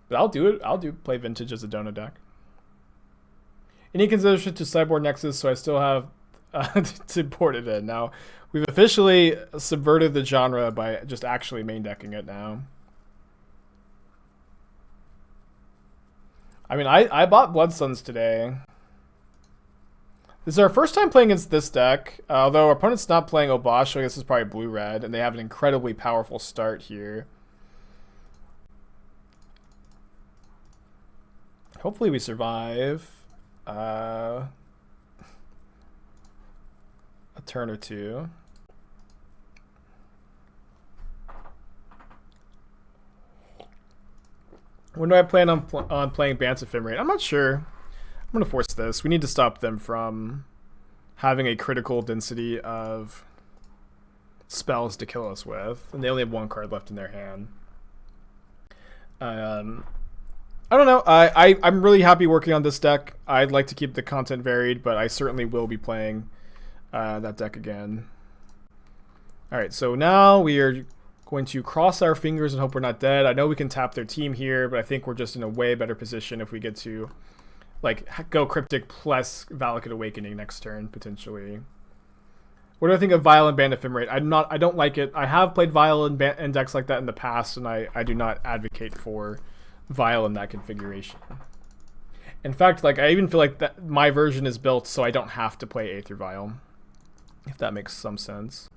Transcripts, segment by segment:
But I'll do it. Play Vintage as a Dono deck. Any consideration to Sideboard Nexus, so I still have to port it in. Now, we've officially subverted the genre by just actually main decking it now. I mean, I bought Blood Suns today. This is our first time playing against this deck, although our opponent's not playing Obosh, so I guess it's probably blue-red, and they have an incredibly powerful start here. Hopefully we survive a turn or two. When do I plan on playing Bance Ephemerate? I'm not sure. I'm going to force this. We need to stop them from having a critical density of spells to kill us with. And they only have one card left in their hand. I don't know. I'm really happy working on this deck. I'd like to keep the content varied, but I certainly will be playing that deck again. Alright, so now we are going to cross our fingers and hope we're not dead. I know we can tap their team here, but I think we're just in a way better position if we get to like go Cryptic plus Valakut Awakening next turn, potentially. What do I think of Vial and Band Ephemerate? I don't like it. I have played Vial and decks like that in the past, and I do not advocate for Vial in that configuration. In fact, like I even feel like that my version is built so I don't have to play Aether Vial, if that makes some sense.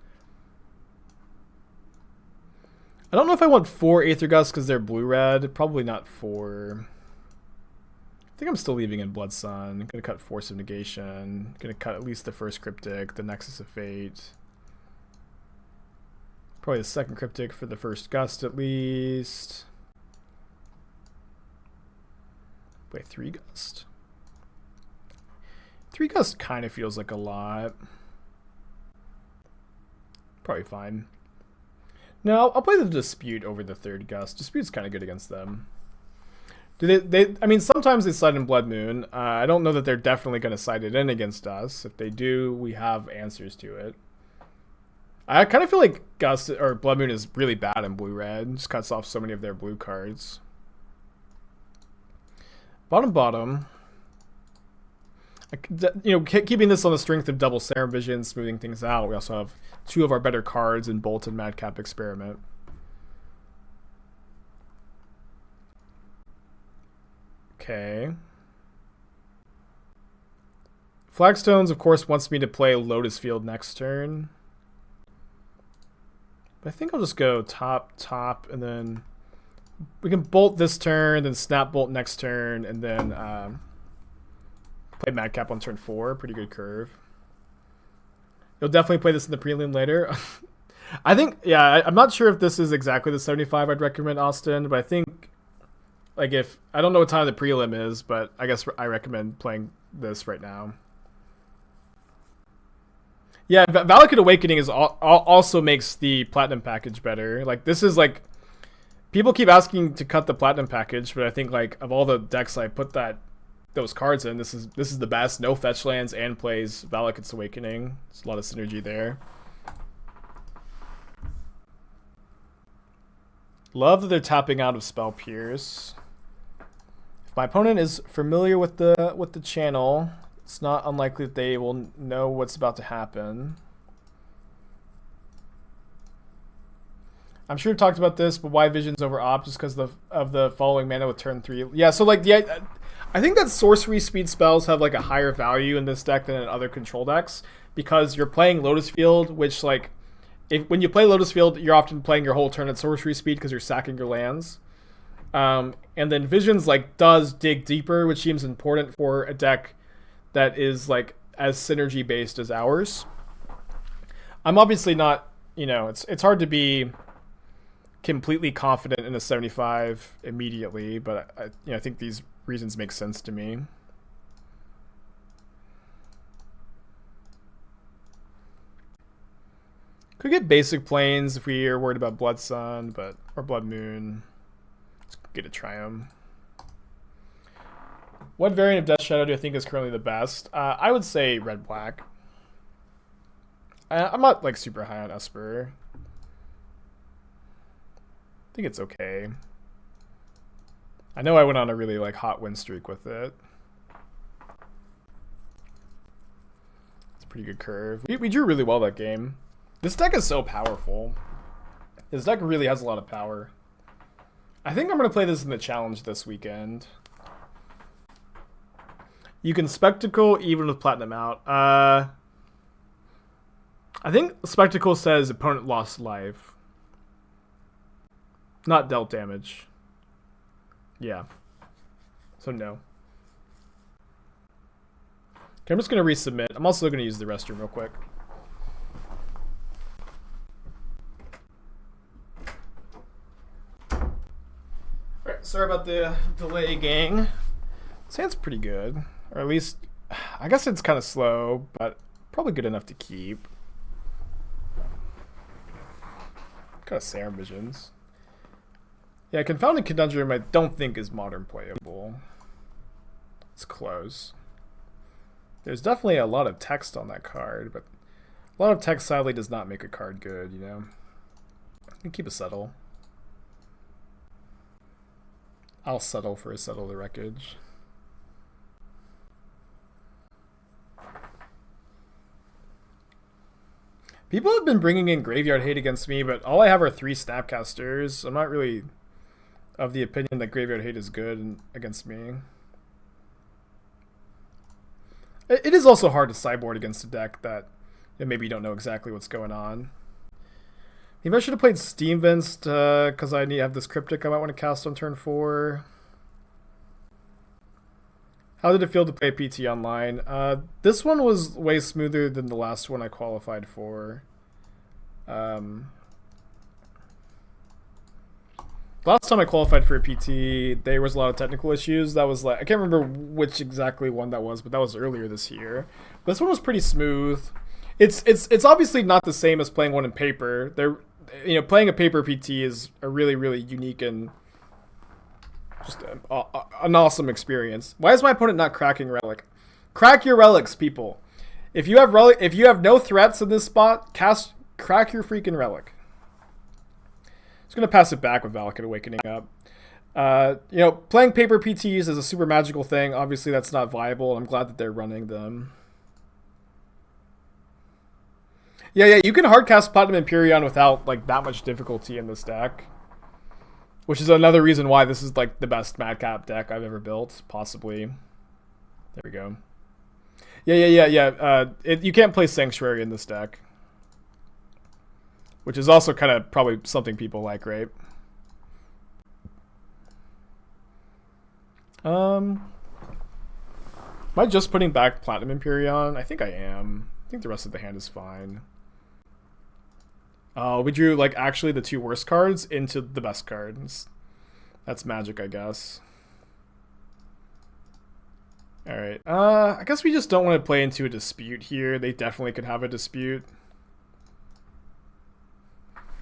I don't know if I want 4 Aether Gust because they're blue-red. Probably not 4. I think I'm still leaving in Blood Sun. I'm going to cut Force of Negation. Going to cut at least the first Cryptic, the Nexus of Fate. Probably the second Cryptic for the first Gust at least. Play 3 Gust. 3 Gust kind of feels like a lot. Probably fine. No, I'll play the Dispute over the 3rd Gust. Dispute's kind of good against them. Do they? I mean, sometimes they side in Blood Moon. I don't know that they're definitely going to side it in against us. If they do, we have answers to it. I kind of feel like Gust or Blood Moon is really bad in blue-red. Just cuts off so many of their blue cards. Bottom. You know, keeping this on the strength of double Serum Visions, smoothing things out. We also have 2 of our better cards in Bolt and Madcap Experiment. Okay. Flagstones, of course, wants me to play Lotus Field next turn. But I think I'll just go top, and then we can Bolt this turn, then Snap Bolt next turn, and then play Madcap on turn 4. Pretty good curve. You'll definitely play this in the prelim later. I think, yeah, I'm not sure if this is exactly the 75 I'd recommend, Austin, but I think, like, if, I don't know what time the prelim is, but I guess I recommend playing this right now. Yeah, Valakut Awakening is also makes the Platinum package better. Like, this is, like, people keep asking to cut the Platinum package, but I think, like, of all the decks I put those cards in, this is the best. No fetch lands and plays Valakut's Awakening. There's a lot of synergy there. Love that they're tapping out of Spell Pierce. If my opponent is familiar with the channel, it's not unlikely that they will know what's about to happen. I'm sure we've talked about this, but why Visions over Op? Just because of the following mana with turn 3. Yeah, so like I think that sorcery speed spells have like a higher value in this deck than in other control decks because you're playing Lotus Field, which like when you play Lotus Field, you're often playing your whole turn at sorcery speed because you're sacking your lands. And then Visions like does dig deeper, which seems important for a deck that is like as synergy based as ours. I'm obviously not, you know, it's hard to be completely confident in a 75 immediately, but I think these reasons make sense to me. Could get basic planes if we are worried about Blood Sun, or Blood Moon. Let's get a Triome. What variant of Death Shadow do I think is currently the best? I would say red-black. I'm not like super high on Esper. I think it's okay. I know I went on a really like hot win streak with it. It's a pretty good curve. We drew really well that game. This deck is so powerful. This deck really has a lot of power. I think I'm going to play this in the challenge this weekend. You can Spectacle even with Platinum out. I think Spectacle says opponent lost life. Not dealt damage. Yeah. So no. Okay, I'm just going to resubmit. I'm also going to use the restroom real quick. Alright, sorry about the delay, gang. This hand's pretty good. Or at least, I guess it's kind of slow, but probably good enough to keep. Kind of Serum Visions. Yeah, Confounded Conundrum I don't think is modern playable. It's close. There's definitely a lot of text on that card, but a lot of text sadly does not make a card good, you know? I can keep a Settle. I'll settle for a Settle the Wreckage. People have been bringing in Graveyard Hate against me, but all I have are 3 Snapcasters. I'm not really of the opinion that Graveyard Hate is good against me. It is also hard to sideboard against a deck that maybe you don't know exactly what's going on. Maybe I should have played Steam Vents because I have this Cryptic I might want to cast on turn 4. How did it feel to play PT online? This one was way smoother than the last one I qualified for. Last time I qualified for a PT, there was a lot of technical issues. That was like, I can't remember which exactly one that was, but that was earlier this year. This one was pretty smooth. It's obviously not the same as playing one in paper. Playing a paper PT is a really, really unique and just an awesome experience. Why is my opponent not cracking Relic? Crack your relics, people. If you have no threats in this spot, crack your freaking Relic. Just gonna pass it back with Valakut Awakening up. Playing paper PTs is a super magical thing. Obviously, that's not viable. I'm glad that they're running them. Yeah, you can hardcast Platinum Emperion without like that much difficulty in this deck. Which is another reason why this is like the best Madcap deck I've ever built, possibly. There we go. Yeah. You can't play Sanctuary in this deck. Which is also kind of probably something people like, right? Am I just putting back Platinum Emperion? I think I am. I think the rest of the hand is fine. We drew like actually the 2 worst cards into the best cards. That's magic, I guess. Alright, I guess we just don't want to play into a dispute here. They definitely could have a dispute.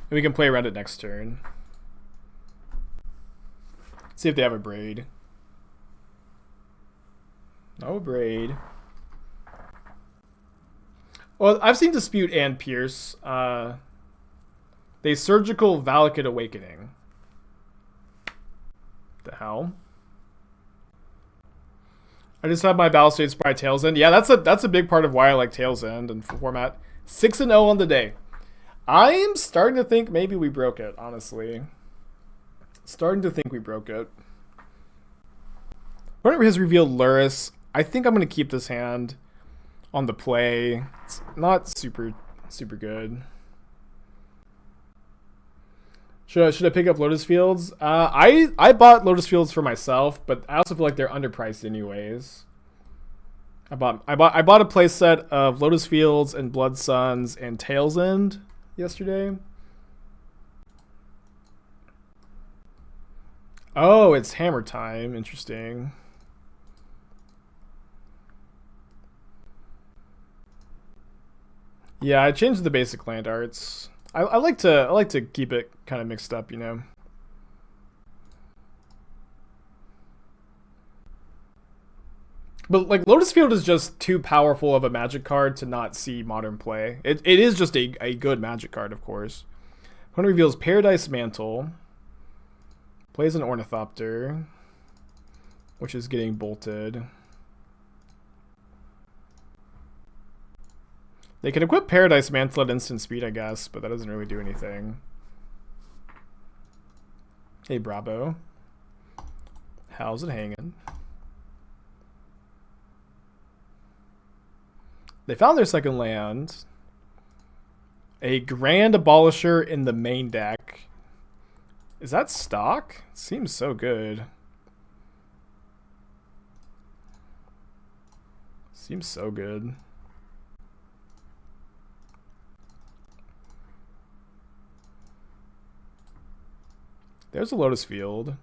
And we can play around it next turn. See if they have a Braid. No Braid. Well, I've seen Dispute and Pierce. They Surgical Valakut Awakening. The hell? I just have my Battle Stage by Tails End. Yeah, that's a big part of why I like Tails End and format. 6-0 on the day. I am starting to think maybe we broke it, honestly. Starting to think we broke it. Whenever has revealed Luris, I think I'm going to keep this hand on the play. It's not super good. Should I pick up Lotus Fields? I bought Lotus Fields for myself, but I also feel like they're underpriced anyways. I bought a play set of Lotus Fields and Blood Suns and Tails End yesterday. Oh, it's Hammer Time. Interesting. Yeah, I changed the basic land arts. I like to keep it kind of mixed up, you know. But like Lotus Field is just too powerful of a magic card to not see modern play. It is just a good magic card, of course. Opponent reveals Paradise Mantle. Plays an Ornithopter. which is getting bolted. They can equip Paradise Mantle at instant speed, I guess, but that doesn't really do anything. Hey, Bravo. How's it hanging? They found their second land. A Grand Abolisher in the main deck. Is that stock? Seems so good. Seems so good. There's a Lotus Field.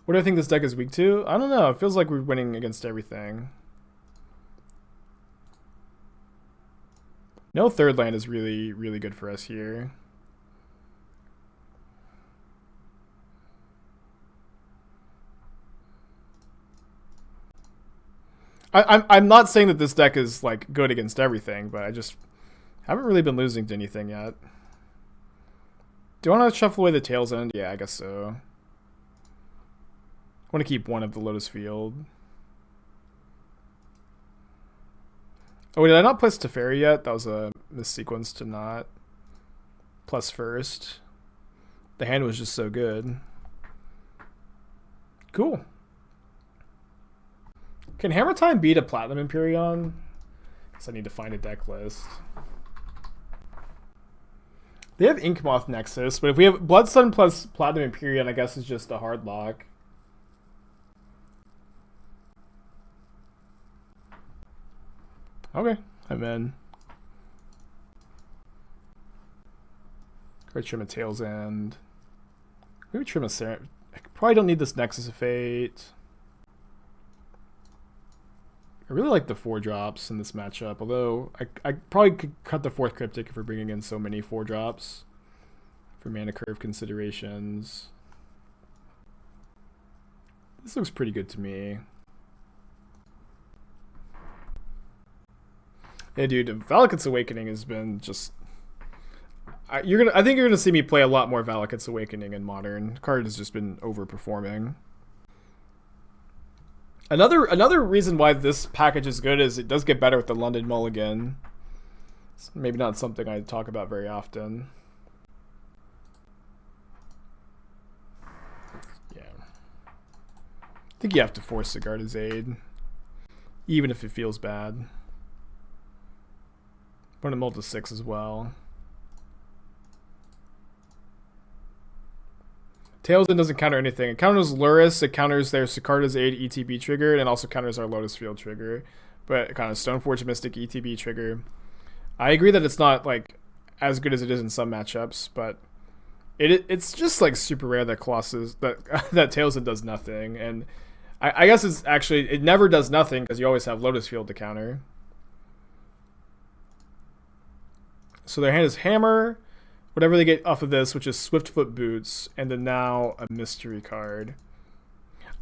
What do I think this deck is weak to? I don't know. It feels like we're winning against everything. No third land is really, really good for us here. I'm not saying that this deck is like good against everything, but I just haven't really been losing to anything yet. Do I want to shuffle away the Tails End? Yeah, I guess so. I want to keep one of the Lotus Field. Oh, did I not plus Teferi yet? That was a missequence to not. Plus first. The hand was just so good. Cool. Can Hammer Time beat a Platinum Emperion? Guess I need to find a deck list. They have Inkmoth Nexus, but if we have Bloodsun plus Platinum Emperion, I guess it's just a hard lock. Okay, I'm in. Go trim a Tails End. Maybe trim a Serum. I probably don't need this Nexus of Fate. I really like the 4-drops in this matchup, although I probably could cut the 4th Cryptic if we're bringing in so many 4-drops for mana curve considerations. This looks pretty good to me. Yeah, dude, Valakut's Awakening has been just... I think you're gonna see me play a lot more Valakut's Awakening in Modern. The card has just been overperforming. Another reason why this package is good is it does get better with the London Mulligan. It's maybe not something I talk about very often. Yeah. I think you have to force Sigarda's Aid, even if it feels bad. Run a Multi 6 as well. Tails End doesn't counter anything. It counters Luris, it counters their Sigarda's Aid ETB trigger, and also counters our Lotus Field trigger. But it kind of Stoneforge Mystic ETB trigger. I agree that it's not like as good as it is in some matchups, but it's just like super rare that Colossus that Tails End does nothing. And I guess it's actually it never does nothing because you always have Lotus Field to counter. So their hand is Hammer, whatever they get off of this, which is Swiftfoot Boots, and then now a mystery card.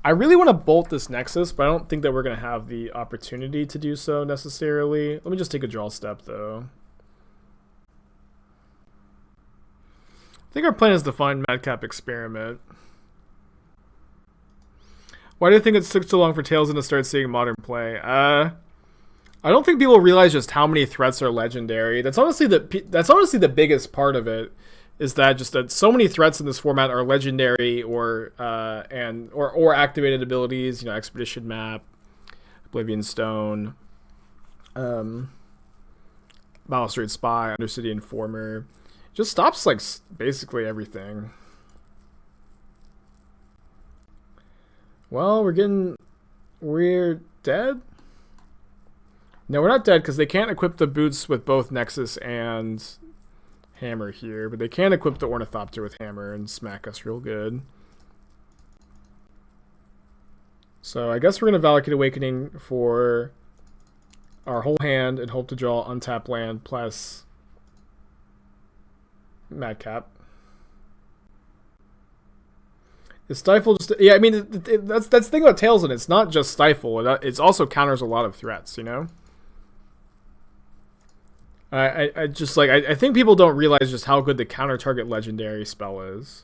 I really want to bolt this Nexus, but I don't think that we're going to have the opportunity to do so necessarily. Let me just take a draw step, though. I think our plan is to find Madcap Experiment. Why do you think it took so long for Tails to start seeing Modern play? I don't think people realize just how many threats are legendary. That's honestly the biggest part of it, is that so many threats in this format are legendary or activated abilities. You know, Expedition Map, Oblivion Stone, Balustrade Spy, Undercity Informer. Just stops like basically everything. Well, we're dead. No, we're not dead because they can't equip the boots with both Nexus and Hammer here, but they can equip the Ornithopter with Hammer and smack us real good. So I guess we're going to Valakut Awakening for our whole hand and hope to draw untapped land plus Madcap. Is Stifle just... Yeah, I mean, that's the thing about Tails, and it's not just Stifle. It also counters a lot of threats, you know? I just like I think people don't realize just how good the counter target legendary spell is.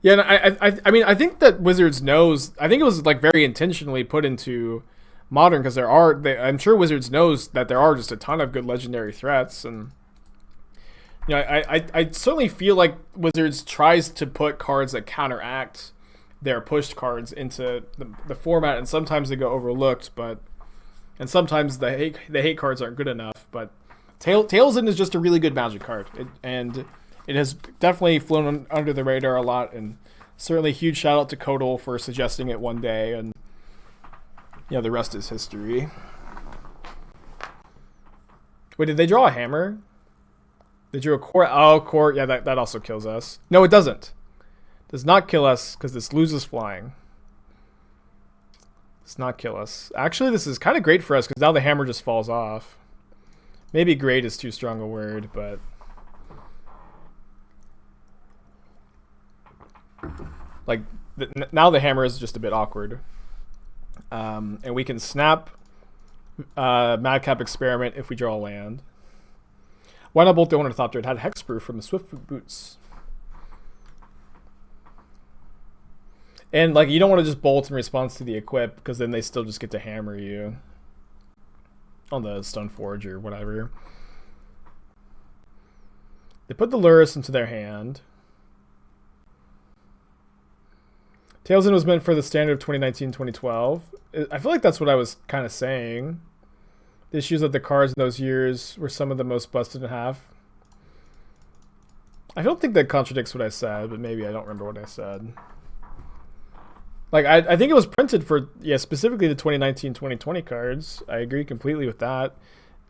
Yeah, and I mean, I think that Wizards knows. I think it was like very intentionally put into Modern because I'm sure Wizards knows that there are just a ton of good legendary threats, and you know, I certainly feel like Wizards tries to put cards that counteract their pushed cards into the format, and sometimes they go overlooked, and sometimes the hate cards aren't good enough. But Tailsin is just a really good Magic card, and it has definitely flown under the radar a lot, and certainly a huge shout out to Kodal for suggesting it one day, and you know, the rest is history. Wait, did they draw a hammer? They drew a court. Oh, court. Yeah, that also kills us. No, it doesn't. Does not kill us because this loses flying. Does not kill us. Actually, this is kind of great for us because now the hammer just falls off. Maybe great is too strong a word, but like now the hammer is just a bit awkward. And we can snap Madcap Experiment if we draw a land. Why not bolt the Ornithopter? It had Hexproof from the Swiftfoot Boots. And like, you don't want to just bolt in response to the equip because then they still just get to hammer you on the Stoneforge or whatever. They put the Lurrus into their hand. Tailsin was meant for the standard of 2019-2012. I feel like that's what I was kind of saying. The issues of the cards in those years were some of the most busted in half. I don't think that contradicts what I said, but maybe I don't remember what I said. Like, I think it was printed for, specifically the 2019-2020 cards. I agree completely with that.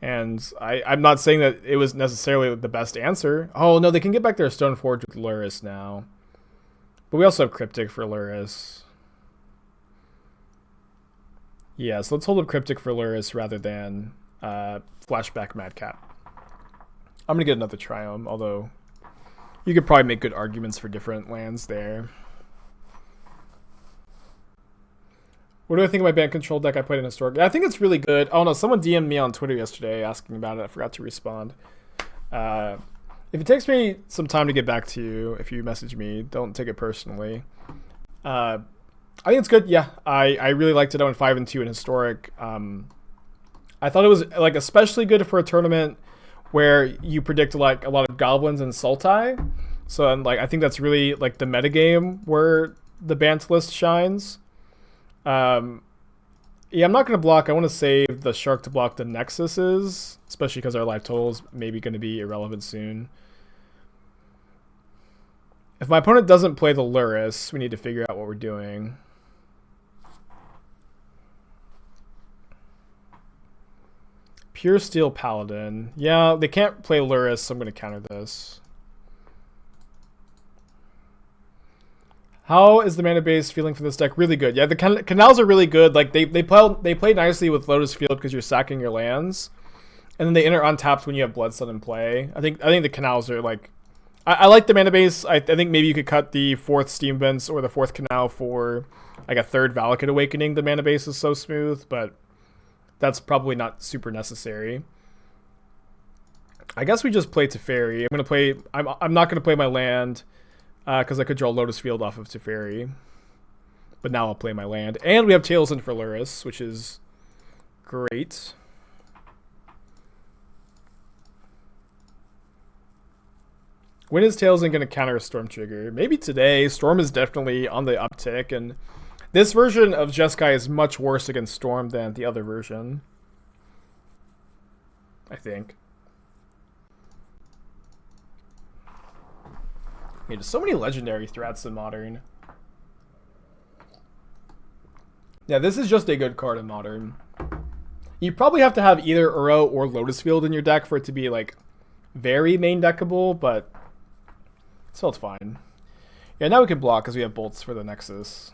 And I'm not saying that it was necessarily the best answer. Oh, no, they can get back their Stoneforge with Lurrus now. But we also have Cryptic for Lurrus. Yeah, so let's hold up Cryptic for Lurrus rather than Flashback Madcap. I'm going to get another Triome, although you could probably make good arguments for different lands there. What do I think of my band control deck I played in Historic? I think it's really good. Oh no, someone DM'd me on Twitter yesterday asking about it. I forgot to respond. If it takes me some time to get back to you, if you message me, don't take it personally. I think it's good. Yeah, I really liked it. I went 5-2 in Historic. I thought it was like especially good for a tournament where you predict like a lot of goblins and Sultai. So like I think that's really like the metagame where the Bant list shines. Yeah, I'm not going to block. I want to save the Shark to block the Nexuses, especially because our life total is maybe going to be irrelevant soon. If my opponent doesn't play the Lurrus, we need to figure out what we're doing. Pure Steel Paladin. Yeah, they can't play Lurrus, so I'm going to counter this. How is the mana base feeling for this deck? Really good. Yeah, the canals are really good. Like they play nicely with Lotus Field because you're sacking your lands, and then they enter untapped when you have Bloodsun in play. I think the canals are like, I like the mana base. I think maybe you could cut the 4th Steam Vents or the 4th Canal for like a 3rd Valakut Awakening. The mana base is so smooth, but that's probably not super necessary. I guess we just play Teferi. I'm not gonna play my land. Because I could draw Lotus Field off of Teferi. But now I'll play my land. And we have Tailsin for Lurrus, which is great. When is Tailsin going to counter a Storm Trigger? Maybe today. Storm is definitely on the uptick. And this version of Jeskai is much worse against Storm than the other version. I think. Yeah, there's so many legendary threats in Modern. Yeah, this is just a good card in Modern. You probably have to have either Uro or Lotus Field in your deck for it to be like very main deckable, but still it's fine. Yeah, now we can block because we have bolts for the Nexus.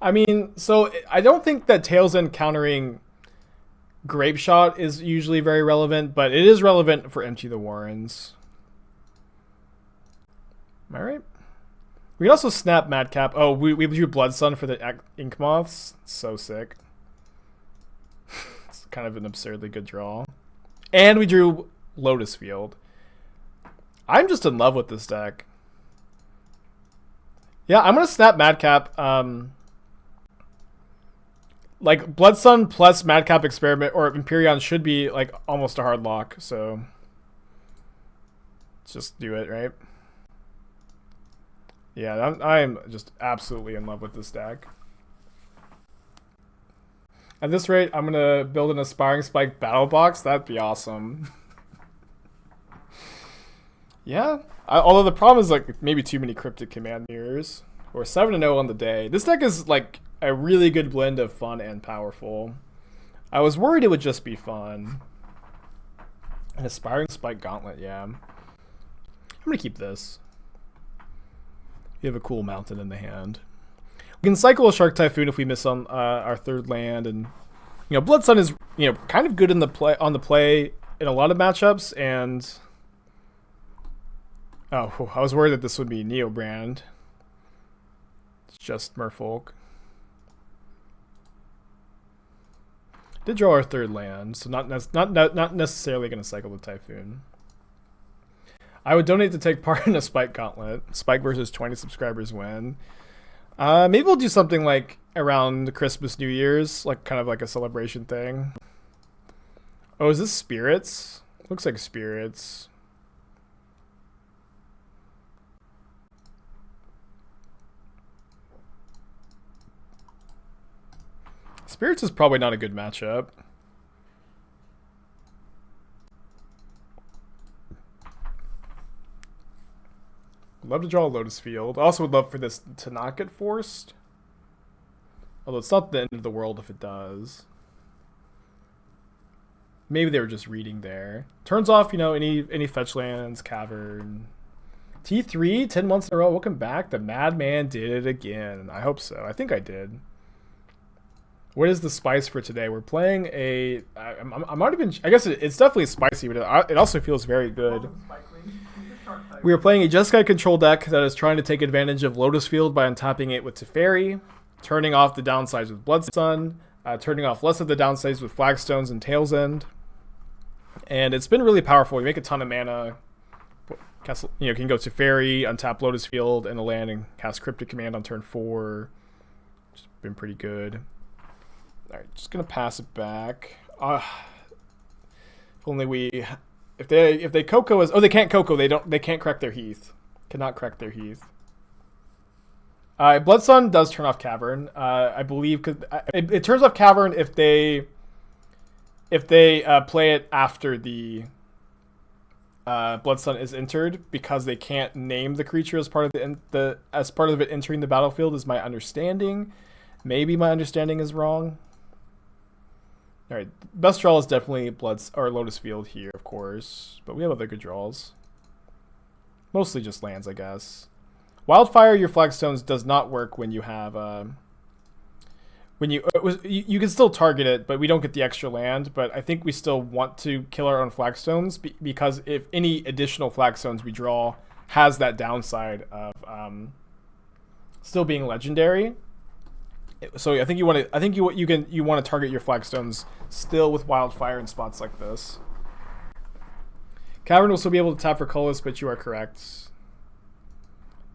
I mean, so I don't think that Tailsin countering Grape Shot is usually very relevant, but it is relevant for Empty the Warrens. Am I right? We can also snap Madcap. Oh, we drew Bloodsun for the Ink Moths. So sick. It's kind of an absurdly good draw. And we drew Lotus Field. I'm just in love with this deck. Yeah, I'm gonna snap Madcap. Like Blood Sun plus Madcap Experiment or Emperion should be like almost a hard lock. So let's just do it, right? Yeah, I'm just absolutely in love with this deck. At this rate, I'm gonna build an Aspiring Spike battle box. That'd be awesome. Yeah. Although the problem is like maybe too many Cryptic Command mirrors. Or 7-0 on the day. This deck is like a really good blend of fun and powerful. I was worried it would just be fun. An Aspiring Spike Gauntlet, yeah. I'm gonna keep this. We have a cool mountain in the hand. We can cycle a Shark Typhoon if we miss on our third land, and Blood Sun is kind of good in the play in a lot of matchups. And oh, I was worried that this would be Neo Brand. It's just Merfolk. Did draw our third land, so not necessarily going to cycle the Typhoon. I would donate to take part in a Spike Gauntlet. Spike versus 20 subscribers win. Maybe we'll do something like around Christmas, New Year's, like kind of like a celebration thing. Oh, is this Spirits? Looks like Spirits. Spirits is probably not a good matchup. I'd love to draw a Lotus Field. I also would love for this to not get forced. Although it's not the end of the world if it does. Maybe they were just reading there. Turns off, any fetch lands, Cavern. T3, 10 months in a row. Welcome back. The Madman did it again. I hope so. I think I did. What is the spice for today? We're playing a... I might have been... I guess it's definitely spicy, but it also feels very good. We are playing a Jeskai control deck that is trying to take advantage of Lotus Field by untapping it with Teferi, turning off the downsides with Blood Sun, turning off less of the downsides with Flagstones and Tail's End. And it's been really powerful. You make a ton of mana. You can go Teferi, untap Lotus Field and a land, and cast Cryptic Command on turn 4. Which has been pretty good. Alright, just gonna pass it back. If only we... If they Coco is... Oh, they can't Coco. They can't crack their Heath. Cannot crack their Heath. Blood Sun does turn off Cavern. I believe because it turns off Cavern if they play it after the Blood Sun is entered, because they can't name the creature as part of it entering the battlefield. Is my understanding. Maybe my understanding is wrong. All right, best draw is definitely Lotus Field here, of course, but we have other good draws. Mostly just lands, I guess. Wildfire, your Flagstones does not work when you have you can still target it, but we don't get the extra land. But I think we still want to kill our own Flagstones because if any additional Flagstones we draw has that downside of still being legendary. So I think you want to target your Flagstones still with Wildfire in spots like this. Cavern will still be able to tap for colorless, but you are correct.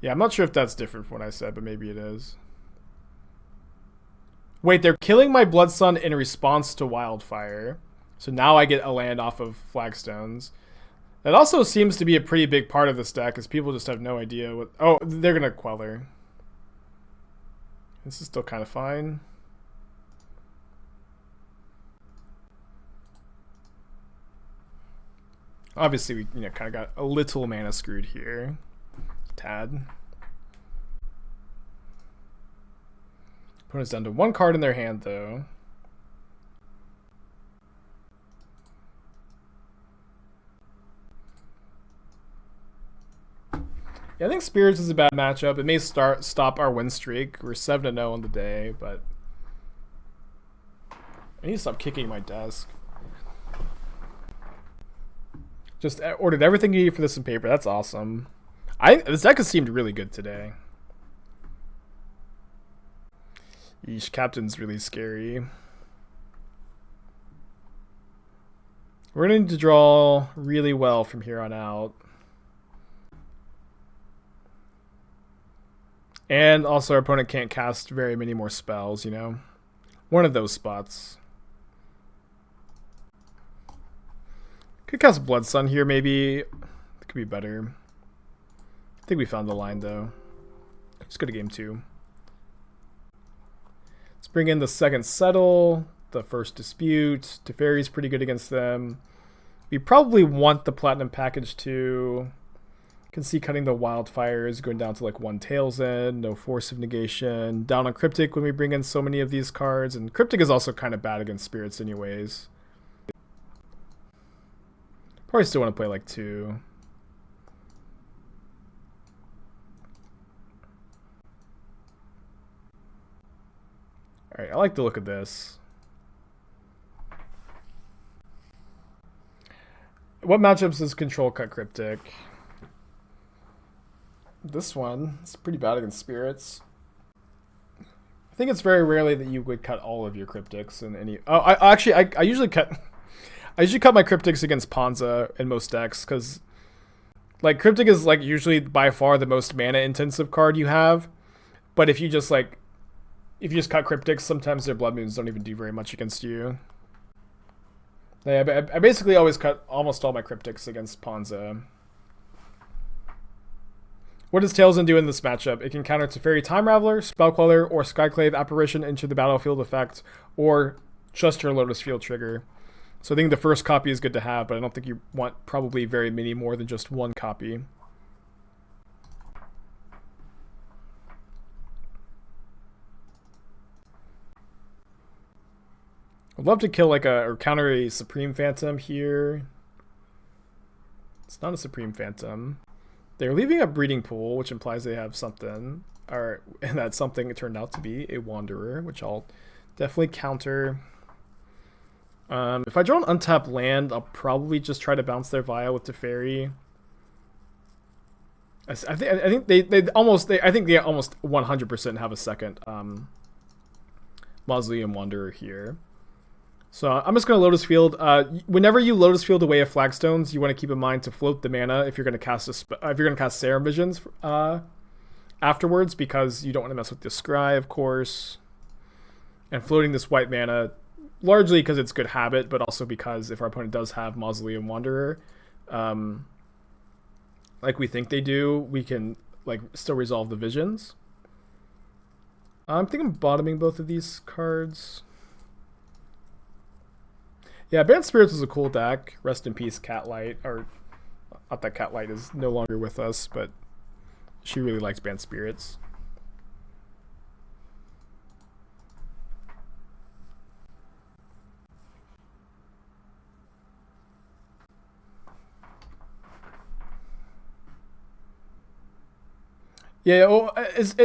Yeah, I'm not sure if that's different from what I said, but maybe it is. Wait, they're killing my Blood Sun in response to Wildfire. So now I get a land off of Flagstones. That also seems to be a pretty big part of this deck, because people just have no idea what... Oh, they're going to Queller. This is still kind of fine. Obviously, we kind of got a little mana screwed here. Tad. Opponent's down to 1 card in their hand, though. Yeah, I think Spirits is a bad matchup. It may stop our win streak. We're 7-0 on the day, but I need to stop kicking my desk. Just ordered everything you need for this in paper. That's awesome. This deck has seemed really good today. Eesh, Captain's really scary. We're going to need to draw really well from here on out. And also our opponent can't cast very many more spells, you know? One of those spots. Could cast Blood Sun here, maybe. It could be better. I think we found the line, though. Let's go to game 2. Let's bring in the second Settle, the first Dispute. Teferi's pretty good against them. We probably want the Platinum package too. Can see cutting the Wildfires, going down to like 1 Tails End, no Force of Negation. Down on Cryptic when we bring in so many of these cards. And Cryptic is also kind of bad against Spirits anyways. Probably still want to play like 2. Alright, I like the look of this. What matchups does Control cut Cryptic? This one is pretty bad against Spirits. I think it's very rarely that you would cut all of your Cryptics in any... Oh, I usually cut... I usually cut my Cryptics against Ponza in most decks, because like Cryptic is like usually by far the most mana intensive card you have. But if you just cut Cryptics, sometimes their Blood Moons don't even do very much against you. Yeah, I basically always cut almost all my Cryptics against Ponza. What does Tails End do in this matchup? It can counter Teferi Time Raveler, Spellqueller, or Skyclave Apparition into the battlefield effect, or just your Lotus Field trigger. So I think the first copy is good to have, but I don't think you want probably very many more than just 1 copy. I'd love to kill or counter a Supreme Phantom here. It's not a Supreme Phantom. They're leaving a Breeding Pool, which implies they have something. And that something turned out to be a Wanderer, which I'll definitely counter. If I draw an untapped land, I'll probably just try to bounce their Via with Teferi. I think they almost 100% have a second Mausoleum Wanderer here. So I'm just going to Lotus Field. Whenever you Lotus Field away a Flagstones, you want to keep in mind to float the mana if you're going to cast Serum Visions afterwards, because you don't want to mess with the Scry, of course. And floating this white mana, largely because it's good habit, but also because if our opponent does have Mausoleum Wanderer, like we think they do, we can still resolve the Visions. I think I'm bottoming both of these cards. Yeah, Banned Spirits is a cool deck. Rest in peace, Catlight. Or, not that Catlight is no longer with us, but she really likes Banned Spirits. Yeah,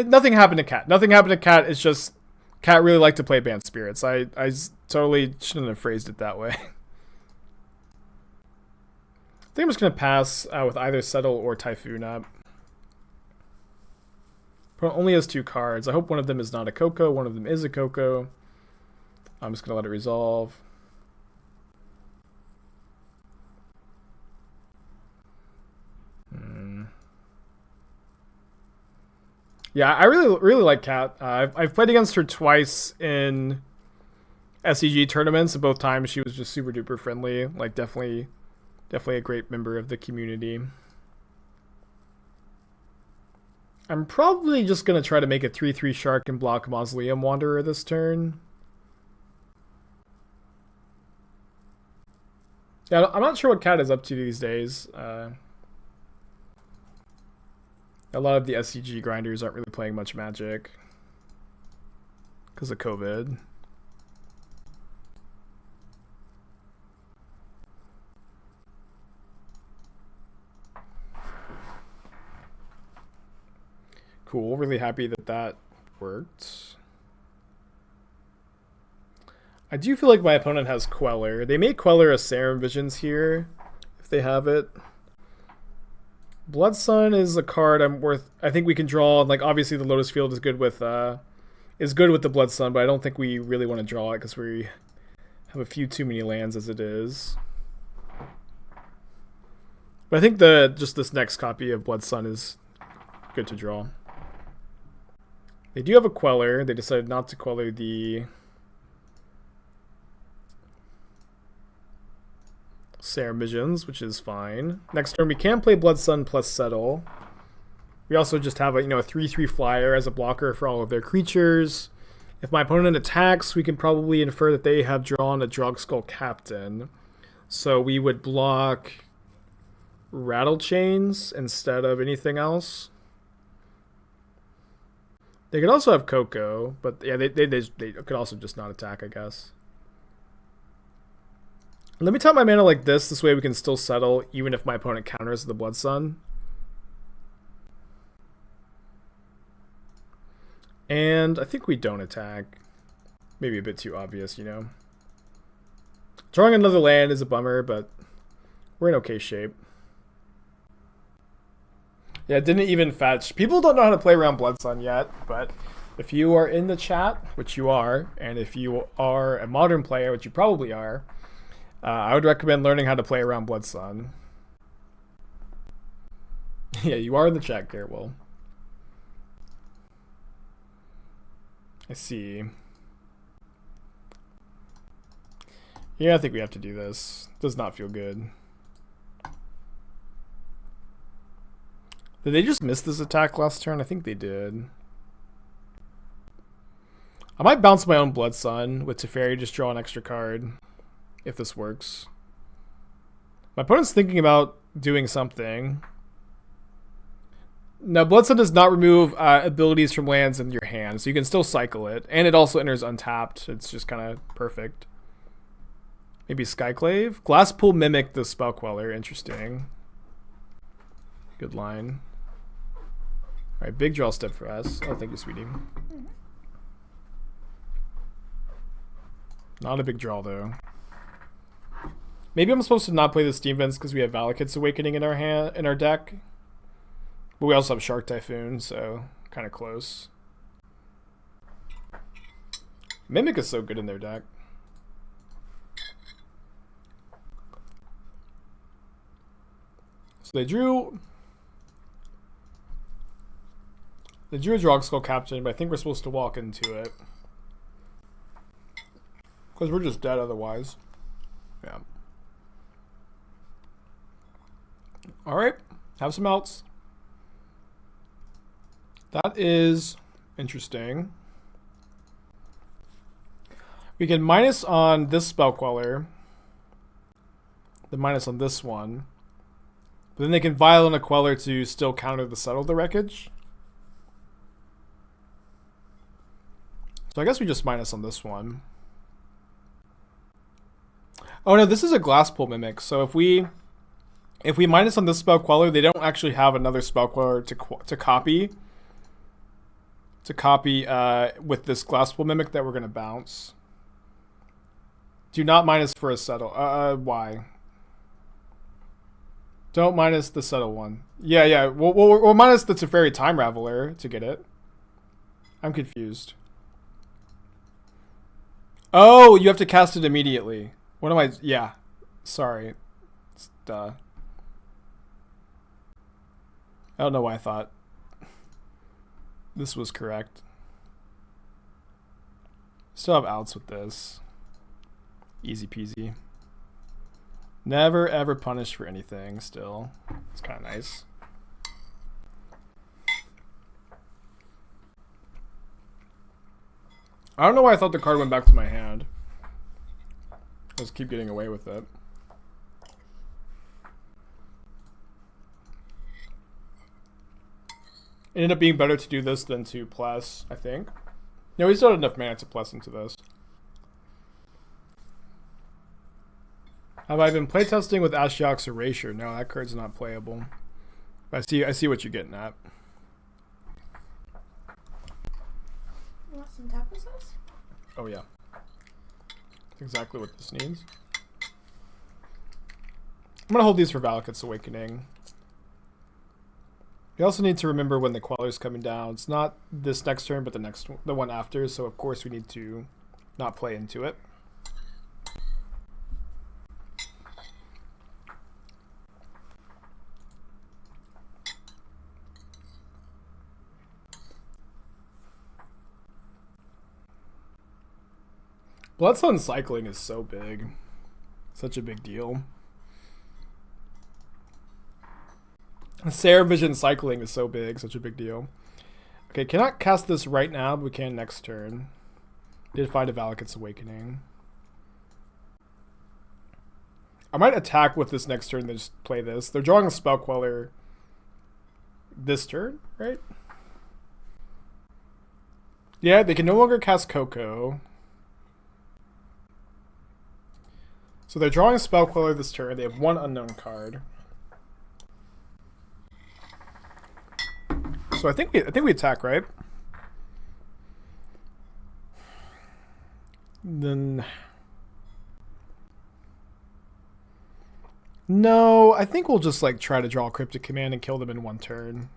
nothing happened to Cat. Nothing happened to Cat. It's just Cat really liked to play Banned Spirits. I totally shouldn't have phrased it that way. I think I'm just going to pass with either Settle or Typhoon up. Opponent only has 2 cards. I hope one of them is not a Coco. One of them is a Coco. I'm just going to let it resolve. Yeah, I really like Cat. I've played against her twice in SCG tournaments, and both times she was just super duper friendly. Like definitely a great member of the community. I'm probably just gonna try to make a 3/3 Shark and block Mausoleum Wanderer this turn. Yeah, I'm not sure what Cat is up to these days. A lot of the SCG grinders aren't really playing much Magic because of COVID. Cool, really happy that worked. I do feel like my opponent has Queller. They may Queller a Serum Visions here if they have it. Blood Sun is a card I think we can draw. Like obviously the Lotus Field is good with the Blood Sun, but I don't think we really want to draw it because we have a few too many lands as it is. But I think just this next copy of Blood Sun is good to draw. They do have a Queller. They decided not to Queller the Serum Visions, which is fine. Next turn we can play Blood Sun plus Settle. We also just have a 3/3 flyer as a blocker for all of their creatures. If my opponent attacks, we can probably infer that they have drawn a Drogskull Captain. So we would block Rattle Chains instead of anything else. They could also have Coco, but yeah, they could also just not attack, I guess. Let me tap my mana like this. This way we can still settle even if my opponent counters the Blood Sun. And I think we don't attack. Maybe a bit too obvious, Drawing another land is a bummer, but we're in okay shape. Yeah, didn't even fetch. People don't know how to play around Blood Sun yet, but if you are in the chat, which you are, and if you are a modern player, which you probably are, I would recommend learning how to play around Blood Sun. Yeah, you are in the chat, Garrett. I see. Yeah, I think we have to do this. Does not feel good. Did they just miss this attack last turn? I think they did. I might bounce my own Blood Sun with Teferi, just draw an extra card, if this works. My opponent's thinking about doing something. Now, Blood Sun does not remove abilities from lands in your hand, so you can still cycle it. And it also enters untapped. It's just kind of perfect. Maybe Skyclave? Glasspool Mimic the Spell Queller. Interesting. Good line. Alright, big draw step for us. Oh, thank you, sweetie. Not a big draw, though. Maybe I'm supposed to not play the Steam Vents because we have Valakut's Awakening in our deck. But we also have Shark Typhoon, so kind of close. Mimic is so good in their deck. So they drew a Drogskull Captain, but I think we're supposed to walk into it. Because we're just dead otherwise. Yeah. Alright, have some outs. That is interesting. We can minus on this Spell Queller. The minus on this one. But then they can Violent a Queller to still counter the Settle the Wreckage. So I guess we just minus on this one. Oh no, this is a Glasspool Mimic. So if we minus on this Spell Queller, they don't actually have another Spell Queller to copy. With this Glasspool Mimic that we're going to bounce. Do not minus for a Settle. Why? Don't minus the Settle one. Yeah. We'll minus the Teferi Time Raveler to get it. I'm confused. Oh, you have to cast it immediately. What am I? Yeah. Sorry. Duh. I don't know why I thought this was correct. Still have outs with this. Easy peasy. Never ever punished for anything still. It's kind of nice. I don't know why I thought the card went back to my hand. I just keep getting away with it. It ended up being better to do this than to plus, I think. No, we still had enough mana to plus into this. Have I been playtesting with Ashiok's Erasure? No, that card's not playable. But I see what you're getting at. You want some taco sauce? Oh yeah. That's exactly what this needs. I'm gonna hold these for Valakut's Awakening. We also need to remember when the Queller's coming down. It's not this next turn, but the one after. So of course we need to not play into it. Bloodstone cycling is so big. Such a big deal. Serum Vision cycling is so big. Such a big deal. Okay, cannot cast this right now, but we can next turn. Did find a Valakut's Awakening. I might attack with this next turn, then just play this. They're drawing a Spell Queller this turn, right? Yeah, they can no longer cast Coco. So they're drawing a Spell Queller this turn. They have one unknown card. So I think we attack, right? Then no, I think we'll just like try to draw a Cryptic Command and kill them in one turn.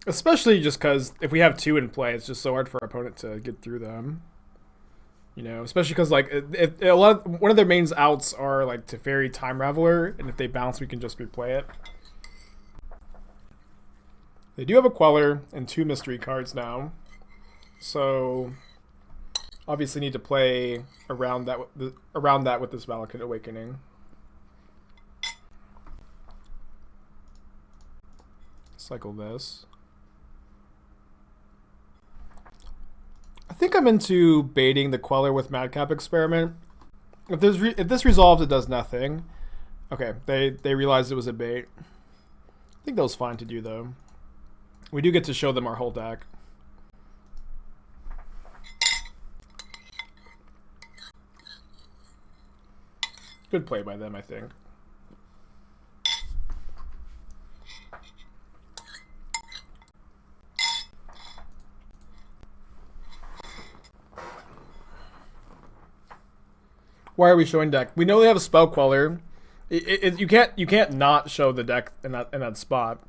Especially just because if we have two in play, it's just so hard for our opponent to get through them. You know, especially because like if one of their main outs are like Teferi, Time Raveler, and if they bounce, we can just replay it. They do have a Queller and two mystery cards now, so obviously need to play around that with this Valakut Awakening. Cycle this. I think I'm into baiting the Queller with Madcap Experiment. If this resolves, it does nothing. Okay, they realized it was a bait. I think that was fine to do though. We do get to show them our whole deck. Good play by them, I think. Why are we showing deck? We know they have a Spell Queller. You can't not show the deck in that spot.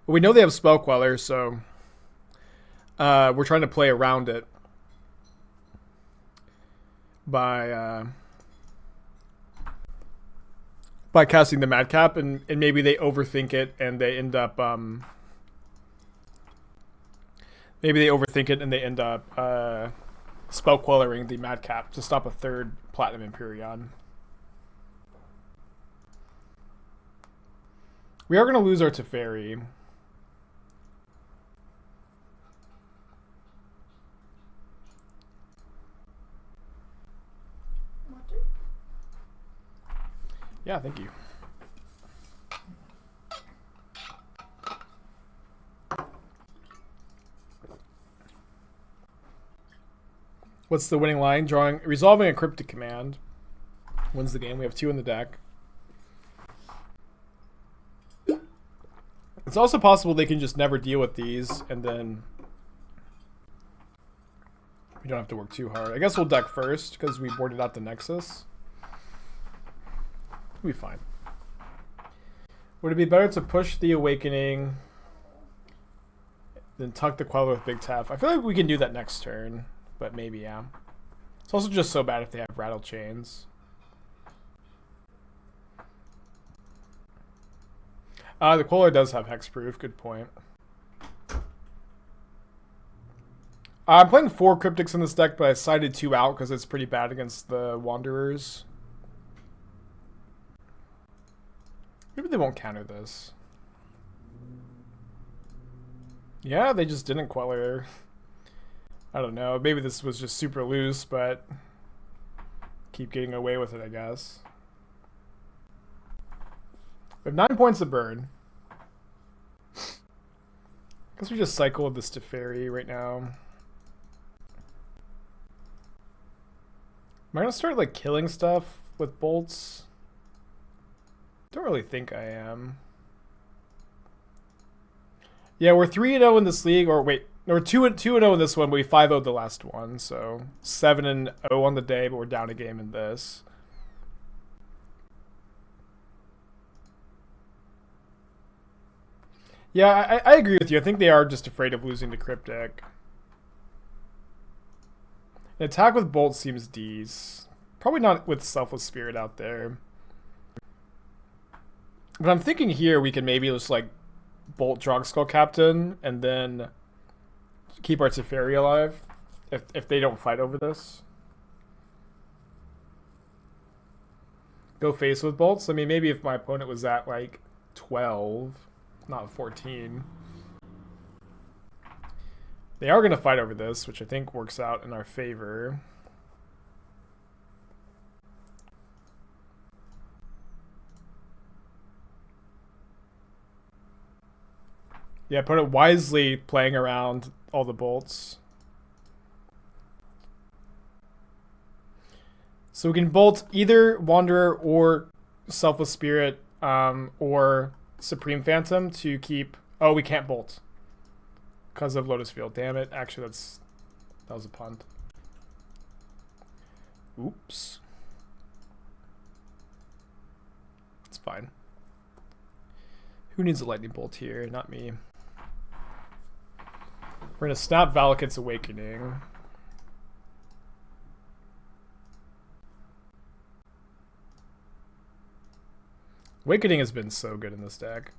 But we know they have Spell Queller, so we're trying to play around it by casting the Madcap, and maybe they overthink it and they end up Spell Quellering the Madcap to stop a third Platinum Emperion. We are going to lose our Teferi. Yeah, thank you. What's the winning line? Resolving a Cryptic Command wins the game. We have two in the deck. It's also possible they can just never deal with these, and then we don't have to work too hard. I guess we'll deck first because we boarded out the Nexus. We'll be fine. Would it be better to push the Awakening than tuck the Queller with Big Tef? I feel like we can do that next turn, but maybe, yeah. It's also just so bad if they have Rattle Chains. The Queller does have Hexproof. Good point. I'm playing 4 Cryptics in this deck, but I sided 2 out because it's pretty bad against the Wanderers. Maybe they won't counter this. Yeah, they just didn't Queller. I don't know. Maybe this was just super loose, but keep getting away with it, I guess. We have 9 points to burn. Guess we just cycle this Teferi right now. Am I gonna start like killing stuff with bolts? Don't really think I am. Yeah, we're 3-0 in this league, or wait, no, we're 2-0 in this one, but we 5-0'd the last one, so 7-0 on the day, but we're down a game in this. Yeah, I agree with you. I think they are just afraid of losing to Cryptic. An attack with Bolt seems D's. Probably not with Selfless Spirit out there. But I'm thinking here we can maybe just like Bolt Drog Skull Captain and then keep our Teferi alive if they don't fight over this. Go face with bolts. I mean, maybe if my opponent was at like 12, not 14. They are going to fight over this, which I think works out in our favor. Yeah, opponent wisely playing around all the bolts. So we can bolt either Wanderer or Selfless Spirit or Supreme Phantom to keep... Oh, we can't bolt because of Lotus Field. Damn it. Actually, that was a punt. Oops. It's fine. Who needs a lightning bolt here? Not me. We're going to snap Valakut's Awakening. Awakening has been so good in this deck.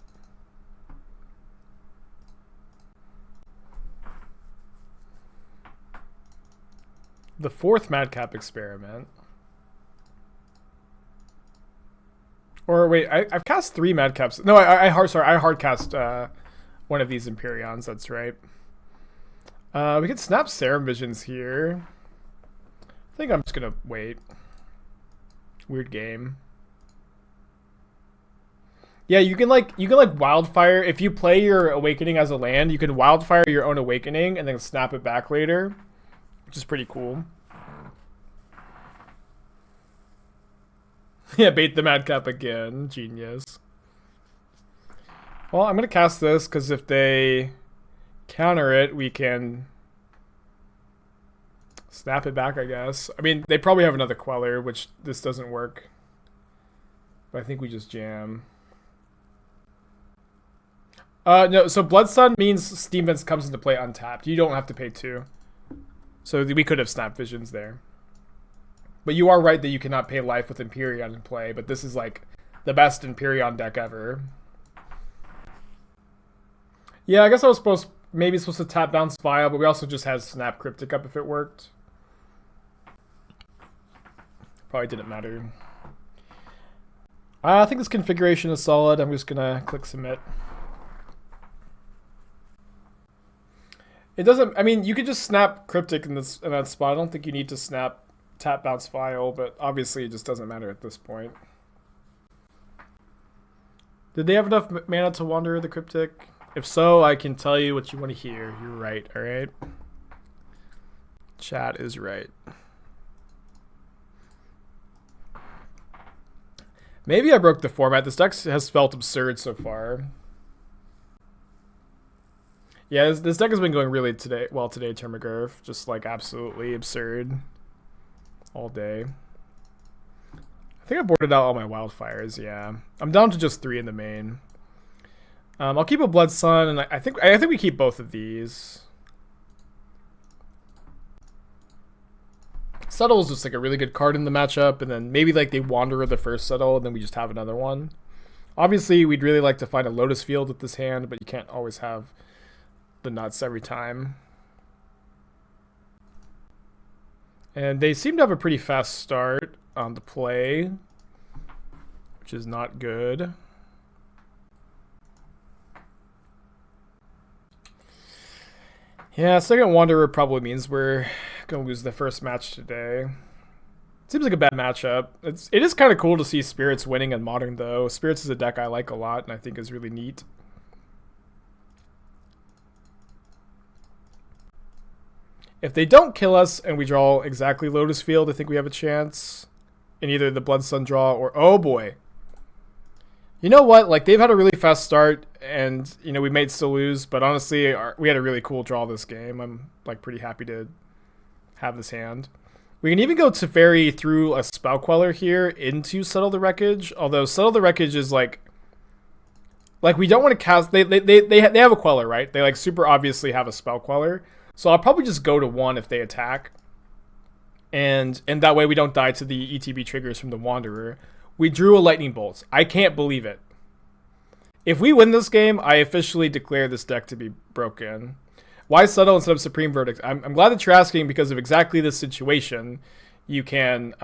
The 4th Madcap Experiment. Or wait, I've cast 3 Madcaps. No, I hard cast one of these Emperions. That's right. We can snap Serum Visions here. I think I'm just gonna wait. Weird game. Yeah, you can like Wildfire. If you play your Awakening as a land, you can Wildfire your own Awakening and then snap it back later, which is pretty cool. Yeah, bait the Madcap again. Genius. Well, I'm going to cast this because if they counter it, we can snap it back, I guess. I mean, they probably have another Queller, which this doesn't work. But I think we just jam. No, so Blood Sun means Steam Vents comes into play untapped. You don't have to pay 2. So we could have Snap Visions there. But you are right that you cannot pay life with Emperion in play, but this is like the best Emperion deck ever. Yeah, I guess I was maybe supposed to tap Bounce Vial, but we also just had Snap Cryptic up if it worked. Probably didn't matter. I think this configuration is solid. I'm just gonna click Submit. It doesn't, I mean, you could just snap Cryptic in that spot. I don't think you need to tap Bounce Vial, but obviously it just doesn't matter at this point. Did they have enough mana to wander the Cryptic? If so, I can tell you what you want to hear. You're right, alright? Chat is right. Maybe I broke the format. This deck has felt absurd so far. Yeah, this deck has been going really well today, Termagurf. Just like absolutely absurd. All day. I think I boarded out all my Wildfires, yeah. I'm down to just 3 in the main. I'll keep a Blood Sun, and I think we keep both of these. Settle is just like a really good card in the matchup, and then maybe like they Wanderer the first Settle, and then we just have another one. Obviously, we'd really like to find a Lotus Field with this hand, but you can't always have the nuts every time. And they seem to have a pretty fast start on the play, which is not good. Yeah, second Wanderer probably means we're going to lose the first match today. Seems like a bad matchup. It is kind of cool to see Spirits winning in Modern, though. Spirits is a deck I like a lot and I think is really neat. If they don't kill us and we draw exactly Lotus Field, I think we have a chance in either the Blood Sun draw or... Oh, boy. You know what? Like, they've had a really fast start, and, you know, we may still lose, but honestly, we had a really cool draw this game. I'm, like, pretty happy to have this hand. We can even go Teferi through a Spell Queller here into Settle the Wreckage, although Settle the Wreckage is, like we don't want to cast... They have a Queller, right? They, like, super obviously have a Spell Queller, so I'll probably just go to 1 if they attack, and that way we don't die to the ETB triggers from the Wanderer. We drew a Lightning Bolt. I can't believe it. If we win this game, I officially declare this deck to be broken. Why Settle instead of Supreme Verdict? I'm glad that you're asking because of exactly this situation. You can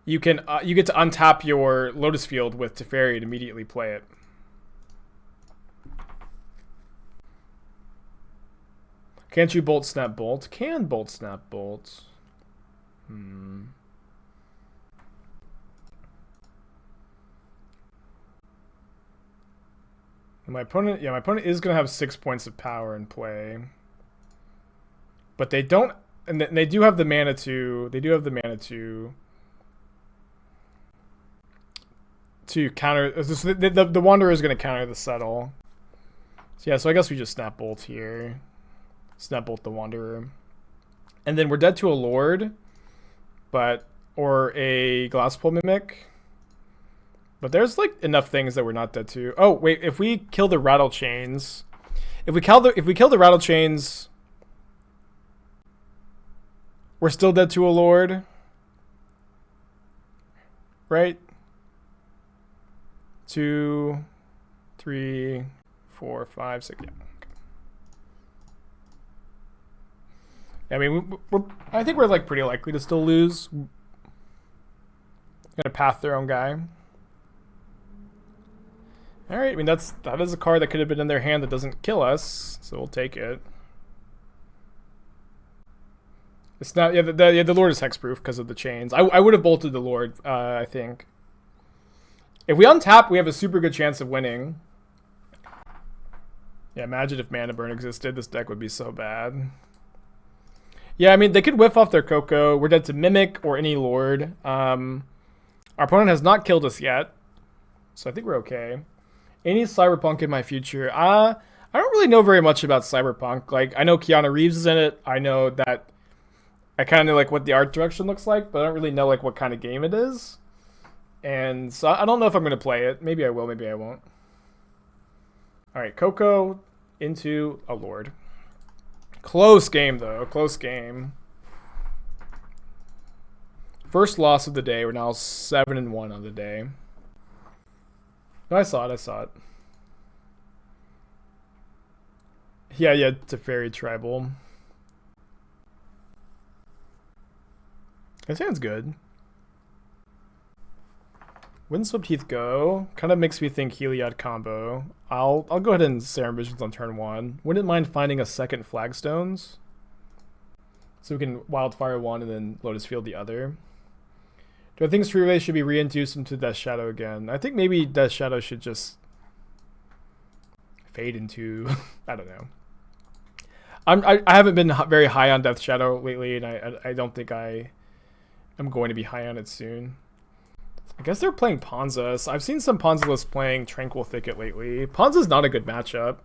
you get to untap your Lotus Field with Teferi and immediately play it. Can't you Bolt Snap Bolt? Can Bolt Snap Bolt. My opponent is going to have 6 points of power in play. But they don't, and they do have the mana to counter, the Wanderer is going to counter the Settle. So yeah, so I guess we just Snap Bolt here. Snap Bolt the Wanderer. And then we're dead to a Lord, or a Glasspool Mimic. But there's like enough things that we're not dead to. Oh wait, if we kill the Rattle Chains, if we kill the Rattle Chains, we're still dead to a Lord, right? 2, 3, 4, 5, 6. Yeah. Okay. I mean, I think we're like pretty likely to still lose. Gonna path their own guy. All right, I mean that is a card that could have been in their hand that doesn't kill us, so we'll take it. It's not, yeah. The Lord is hexproof because of the chains. I would have bolted the Lord. I think if we untap, we have a super good chance of winning. Yeah, imagine if Mana Burn existed. This deck would be so bad. Yeah, I mean they could whiff off their Coco. We're dead to Mimic or any Lord. Our opponent has not killed us yet, so I think we're okay. Any Cyberpunk in my future? I don't really know very much about Cyberpunk. Like, I know Keanu Reeves is in it. I know that I kind of know like what the art direction looks like, but I don't really know like what kind of game it is. And so I don't know if I'm going to play it. Maybe I will, maybe I won't. All right, Coco into a Lord. Close game, though. Close game. First loss of the day. We're now 7-1 on the day. No, I saw it. Yeah, Teferi Tribal. That sounds good. Windswept Heath Go. Kind of makes me think Heliod combo. I'll go ahead and Serum Visions on turn 1. Wouldn't mind finding a second Flagstones. So we can Wildfire 1 and then Lotus Field the other. Do I think Streetway should be reintroduced into Death Shadow again? I think maybe Death Shadow should just fade into... I don't know. I haven't been very high on Death Shadow lately, and I don't think I am going to be high on it soon. I guess they're playing Ponza. I've seen some Ponza lists playing Tranquil Thicket lately. Ponza's not a good matchup.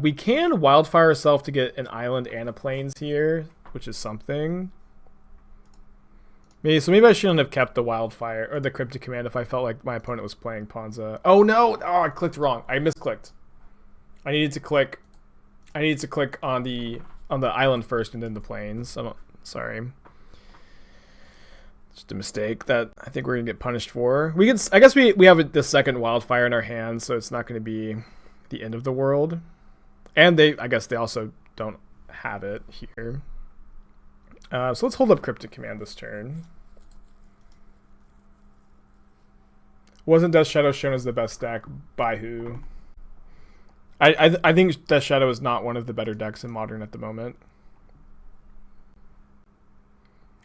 We can Wildfire ourselves to get an island and a plains here, which is something. Maybe I shouldn't have kept the Wildfire or the Cryptic Command if I felt like my opponent was playing Ponza. Oh no! Oh, I clicked wrong. I misclicked. I needed to click on the island first and then the plains. Sorry. Just a mistake that I think we're gonna get punished for. I guess we have the second Wildfire in our hands, so it's not gonna be the end of the world. And I guess they also don't have it here. So let's hold up Cryptic Command this turn. Wasn't Death Shadow shown as the best deck? By who? I think Death Shadow is not one of the better decks in Modern at the moment.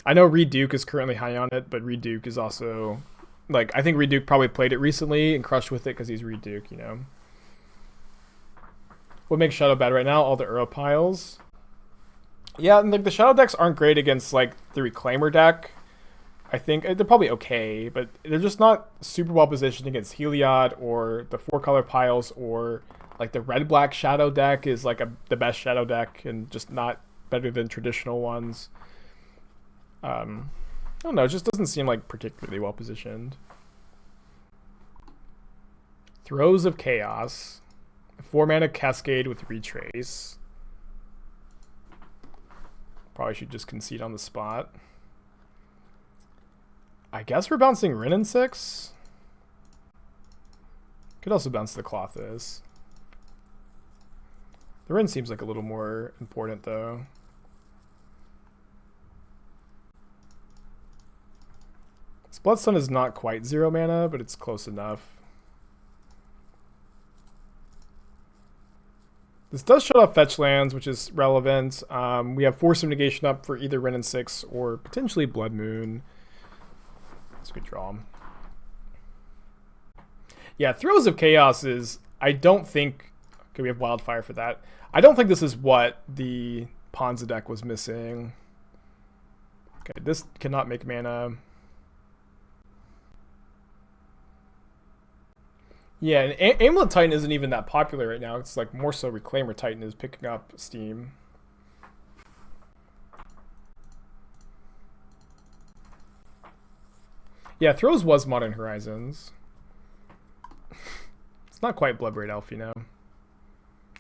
I know Reed Duke is currently high on it, but Reed Duke is also... Like, I think Reed Duke probably played it recently and crushed with it because he's Reed Duke, you know. What makes Shadow bad right now? All the Uro piles. Yeah, and like the Shadow decks aren't great against like the Reclaimer deck. I think they're probably okay, but they're just not super well positioned against Heliod or the 4-color piles, or like the red-black Shadow deck is like the best Shadow deck and just not better than traditional ones. I don't know, it just doesn't seem like particularly well positioned. Throes of Chaos. 4-mana Cascade with Retrace. Probably should just concede on the spot. I guess we're bouncing Rin in 6. Could also bounce the Clothis. The Ren seems like a little more important, though. This Bloodstone is not quite 0 mana, but it's close enough. This does shut off fetch lands, which is relevant. We have Force of Negation up for either Ren and 6 or potentially Blood Moon. That's a good draw. Yeah, Throes of Chaos is... I don't think... Okay, we have Wildfire for that. I don't think this is what the Ponza deck was missing. Okay, this cannot make mana. Yeah, and Amulet Titan isn't even that popular right now. It's like more so Reclaimer Titan is picking up steam. Yeah, Throws was Modern Horizons. It's not quite Bloodbraid Elf, you know.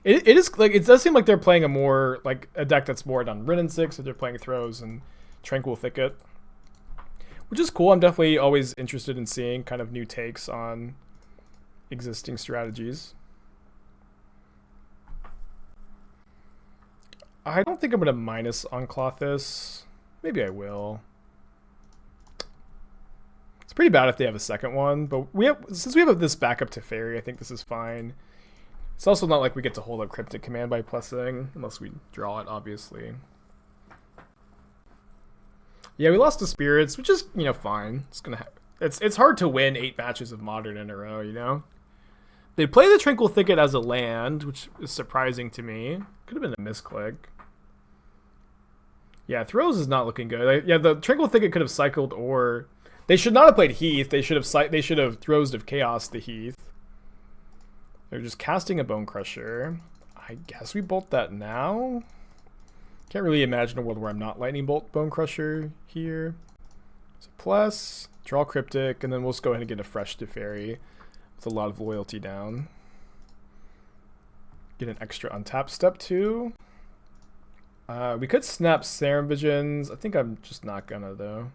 It is like, it does seem like they're playing a more like a deck that's more on Rin and 6, or they're playing Throws and Tranquil Thicket, which is cool. I'm definitely always interested in seeing kind of new takes on existing strategies. I don't think I'm gonna minus Uncloth this. Maybe I will. It's pretty bad if they have a second one, but since we have this backup Teferi, I think this is fine. It's also not like we get to hold up Cryptic Command by plussing, unless we draw it, obviously. Yeah, we lost to Spirits, which is, you know, fine. It's hard to win 8 matches of Modern in a row, you know? They play the Tranquil Thicket as a land, which is surprising to me. Could have been a misclick. Yeah, Throws is not looking good. Yeah, the Tranquil Thicket could have cycled, or they should not have played Heath. They should have Throws of Chaos the Heath. They're just casting a Bone Crusher. I guess we bolt that now. Can't really imagine a world where I'm not Lightning Bolt Bone Crusher here. So plus, draw Cryptic, and then we'll just go ahead and get a fresh Teferi with a lot of loyalty down. Get an extra untap step 2. We could snap Serum Visions. I think I'm just not gonna, though.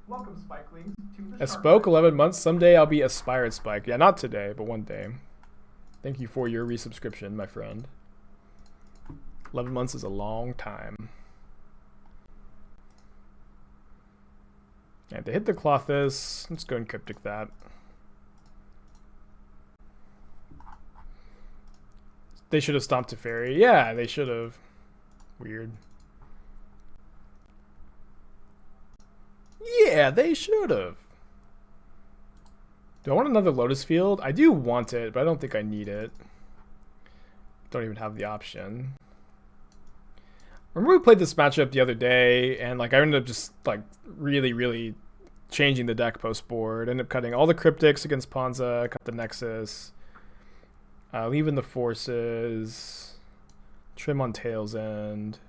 Welcome, Spikelings, to the I Shark spoke Typhoon. 11 months. Someday I'll be Aspired Spike. Yeah, not today, but one day. Thank you for your resubscription, my friend. 11 months is a long time. Yeah, they hit the Clothis. Let's go and Cryptic that. They should have stomped Teferi. Yeah, they should have. Weird. Yeah, they should have. Do I want another Lotus Field? I do want it, but I don't think I need it. Don't even have the option. Remember we played this matchup the other day, and like I ended up just like really changing the deck post board. Ended up cutting all the Cryptics against Ponza, cut the Nexus, leaving the Forces, trim on Tail's End.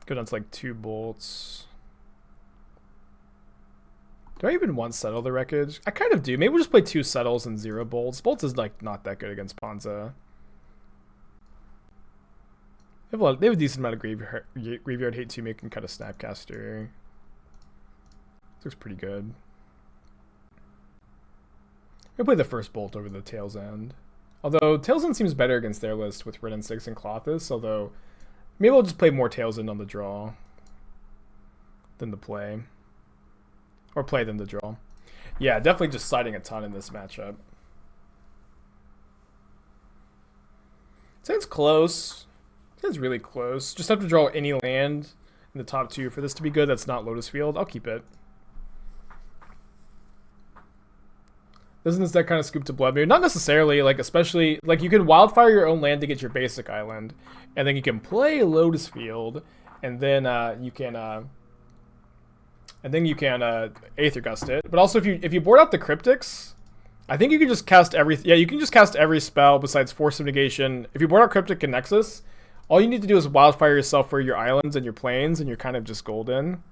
Go down to like 2 bolts. Do I even want Settle the Wreckage? I kind of do. Maybe we'll just play 2 Settles and 0 bolts. Bolts is like not that good against Ponza. They have a decent amount of graveyard hate too, making kind of Snapcaster. Looks pretty good. We'll play the first bolt over the Tail's End. Although Tail's End seems better against their list with Red and 6 and Clothis, although maybe we'll just play more Tail's End on the draw than the play. Or play than the draw. Yeah, definitely just siding a ton in this matchup. Sounds close. Sounds really close. Just have to draw any land in the top 2 for this to be good. That's not Lotus Field. I'll keep it. Doesn't this deck kind of scoop to Blood Moon? Not necessarily, like especially like you can Wildfire your own land to get your basic island, and then you can play Lotus Field, and then you can Aether Gust it. But also if you board out the Cryptics, I think you can just cast you can just cast every spell besides Force of Negation. If you board out Cryptic and Nexus, all you need to do is Wildfire yourself for your islands and your plains, and you're kind of just golden.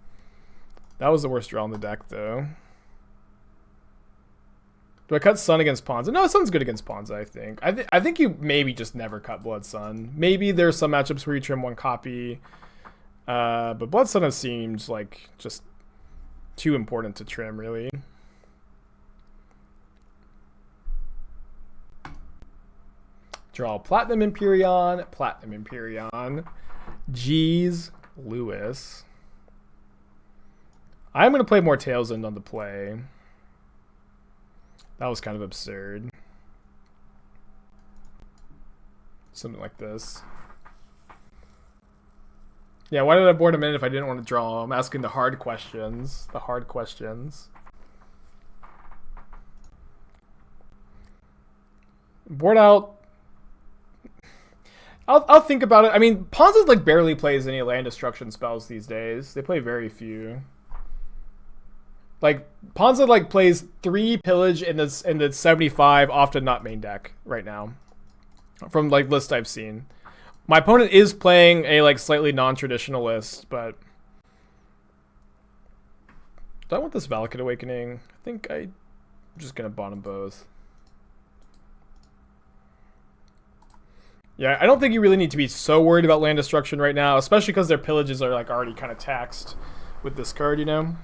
That was the worst draw in the deck, though. Do I cut Sun against Ponza? No, Sun's good against Ponza, I think. I think you maybe just never cut Blood Sun. Maybe there's some matchups where you trim 1 copy. But Blood Sun has seemed like just too important to trim, really. Draw Platinum Emperion, Jeez Lewis. I'm going to play more Tails End on the play. That was kind of absurd. Something like this. Yeah, why did I board him in if I didn't want to draw? I'm asking the hard questions. The hard questions. Board out. I'll think about it. I mean, Ponza like barely plays any land destruction spells these days. They play very few. Like Ponza like plays 3 pillage in the 75, often not main deck right now. From like lists I've seen. My opponent is playing a like slightly non-traditional list, but do I want this Valakut Awakening? I think I'm just gonna bottom both. Yeah, I don't think you really need to be so worried about land destruction right now, especially because their pillages are like already kind of taxed with this card, you know?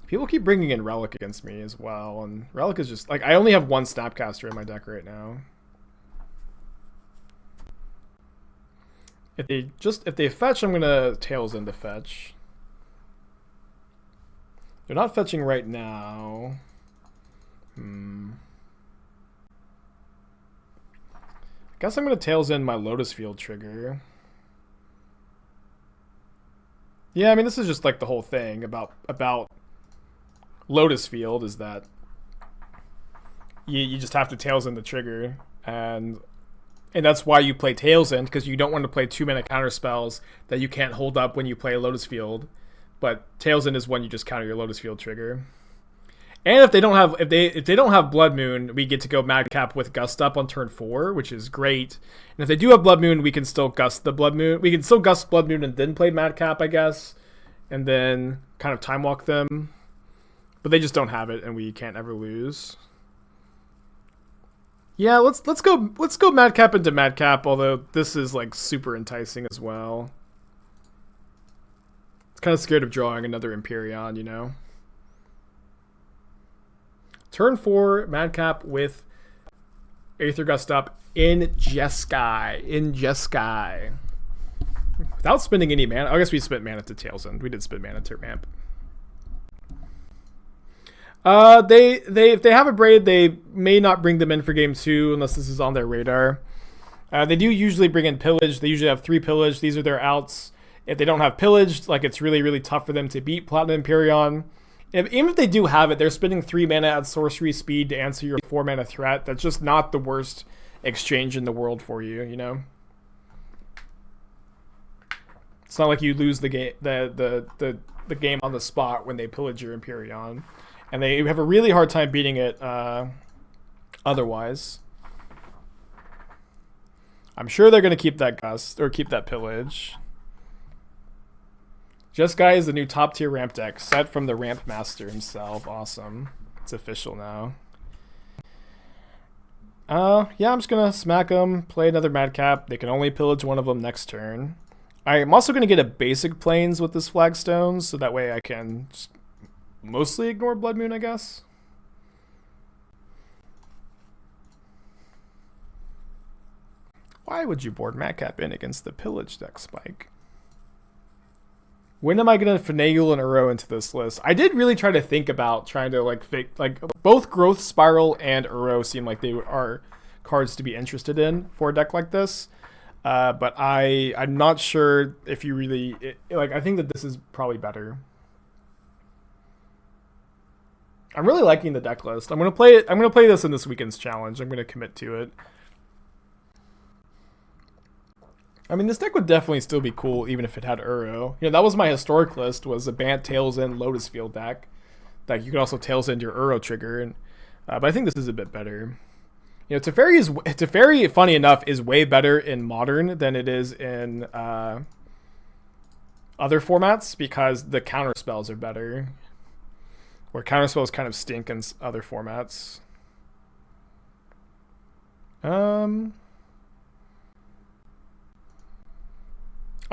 People keep bringing in Relic against me as well, and Relic is just like, I only have 1 Snapcaster in my deck right now. If they fetch, I'm gonna Tails End to fetch. They're not fetching right now. I guess I'm gonna Tails End my Lotus Field trigger. Yeah, I mean this is just like the whole thing about Lotus Field is that you just have to Tails End the trigger, and that's why you play Tails End, because you don't want to play 2-mana counter spells that you can't hold up when you play Lotus Field. But Tails End is when you just counter your Lotus Field trigger. And if they don't have Blood Moon, we get to go Madcap with Gust up on turn 4, which is great. And if they do have Blood Moon, we can still Gust the Blood Moon. We can still Gust Blood Moon and then play Madcap, I guess, and then kind of time walk them. But they just don't have it, and we can't ever lose. Yeah, let's go Madcap into Madcap, although this is like super enticing as well. It's kind of scared of drawing another Emperion, you know. Turn 4, Madcap with Aether Gust up in Jeskai. Without spending any mana. I guess we spent mana to Tails End. We did spend mana to ramp. If they have a Braid, they may not bring them in for game 2 unless this is on their radar. They do usually bring in Pillage. They usually have 3 Pillage. These are their outs. If they don't have Pillaged, like it's really, really tough for them to beat Platinum Emperion. Even if they do have it, they're spending 3 mana at sorcery speed to answer your 4 mana threat. That's just not the worst exchange in the world for you, you know? It's not like you lose the game the game on the spot when they pillage your Emperion. And they have a really hard time beating it otherwise. I'm sure they're going to keep that Gust, or keep that Pillage. Jeskai is the new top tier ramp deck, set from the Ramp Master himself. Awesome. It's official now. Yeah, I'm just going to smack them, play another Madcap. They can only pillage one of them next turn. I'm also going to get a basic Plains with this Flagstones, so that way I can just mostly ignore Blood Moon, I guess. Why would you board Madcap in against the Pillage deck, Spike? When am I going to finagle an Uro into this list? I did really try to think about trying to like both Growth Spiral and Uro seem like they are cards to be interested in for a deck like this. But I'm not sure if you really I think that this is probably better. I'm really liking the deck list. I'm gonna play it. I'm gonna play this in this weekend's challenge. I'm gonna commit to it. I mean, this deck would definitely still be cool even if it had Uro. You know, that was my historic list, was a Bant Tails End Lotus Field deck. That you could also Tails End your Uro trigger, and but I think this is a bit better. You know, Teferi, funny enough, is way better in Modern than it is in other formats because the counter spells are better. Where counter spells kind of stink in other formats. I'm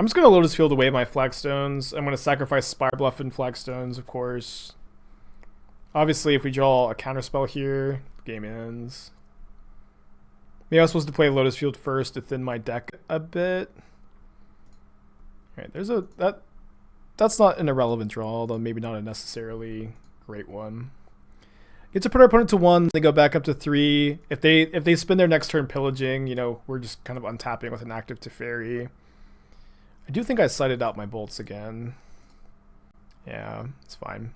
just going to Lotus Field away my Flagstones. I'm going to sacrifice Spirebluff and Flagstones, of course. Obviously, if we draw a counterspell here, the game ends. Maybe I was supposed to play Lotus Field first to thin my deck a bit. All right, there's that's not an irrelevant draw, although maybe not a necessarily great one. Get to put our opponent to 1, they go back up to 3. If they spend their next turn pillaging, you know, we're just kind of untapping with an active Teferi. I do think I sighted out my bolts again. Yeah, it's fine.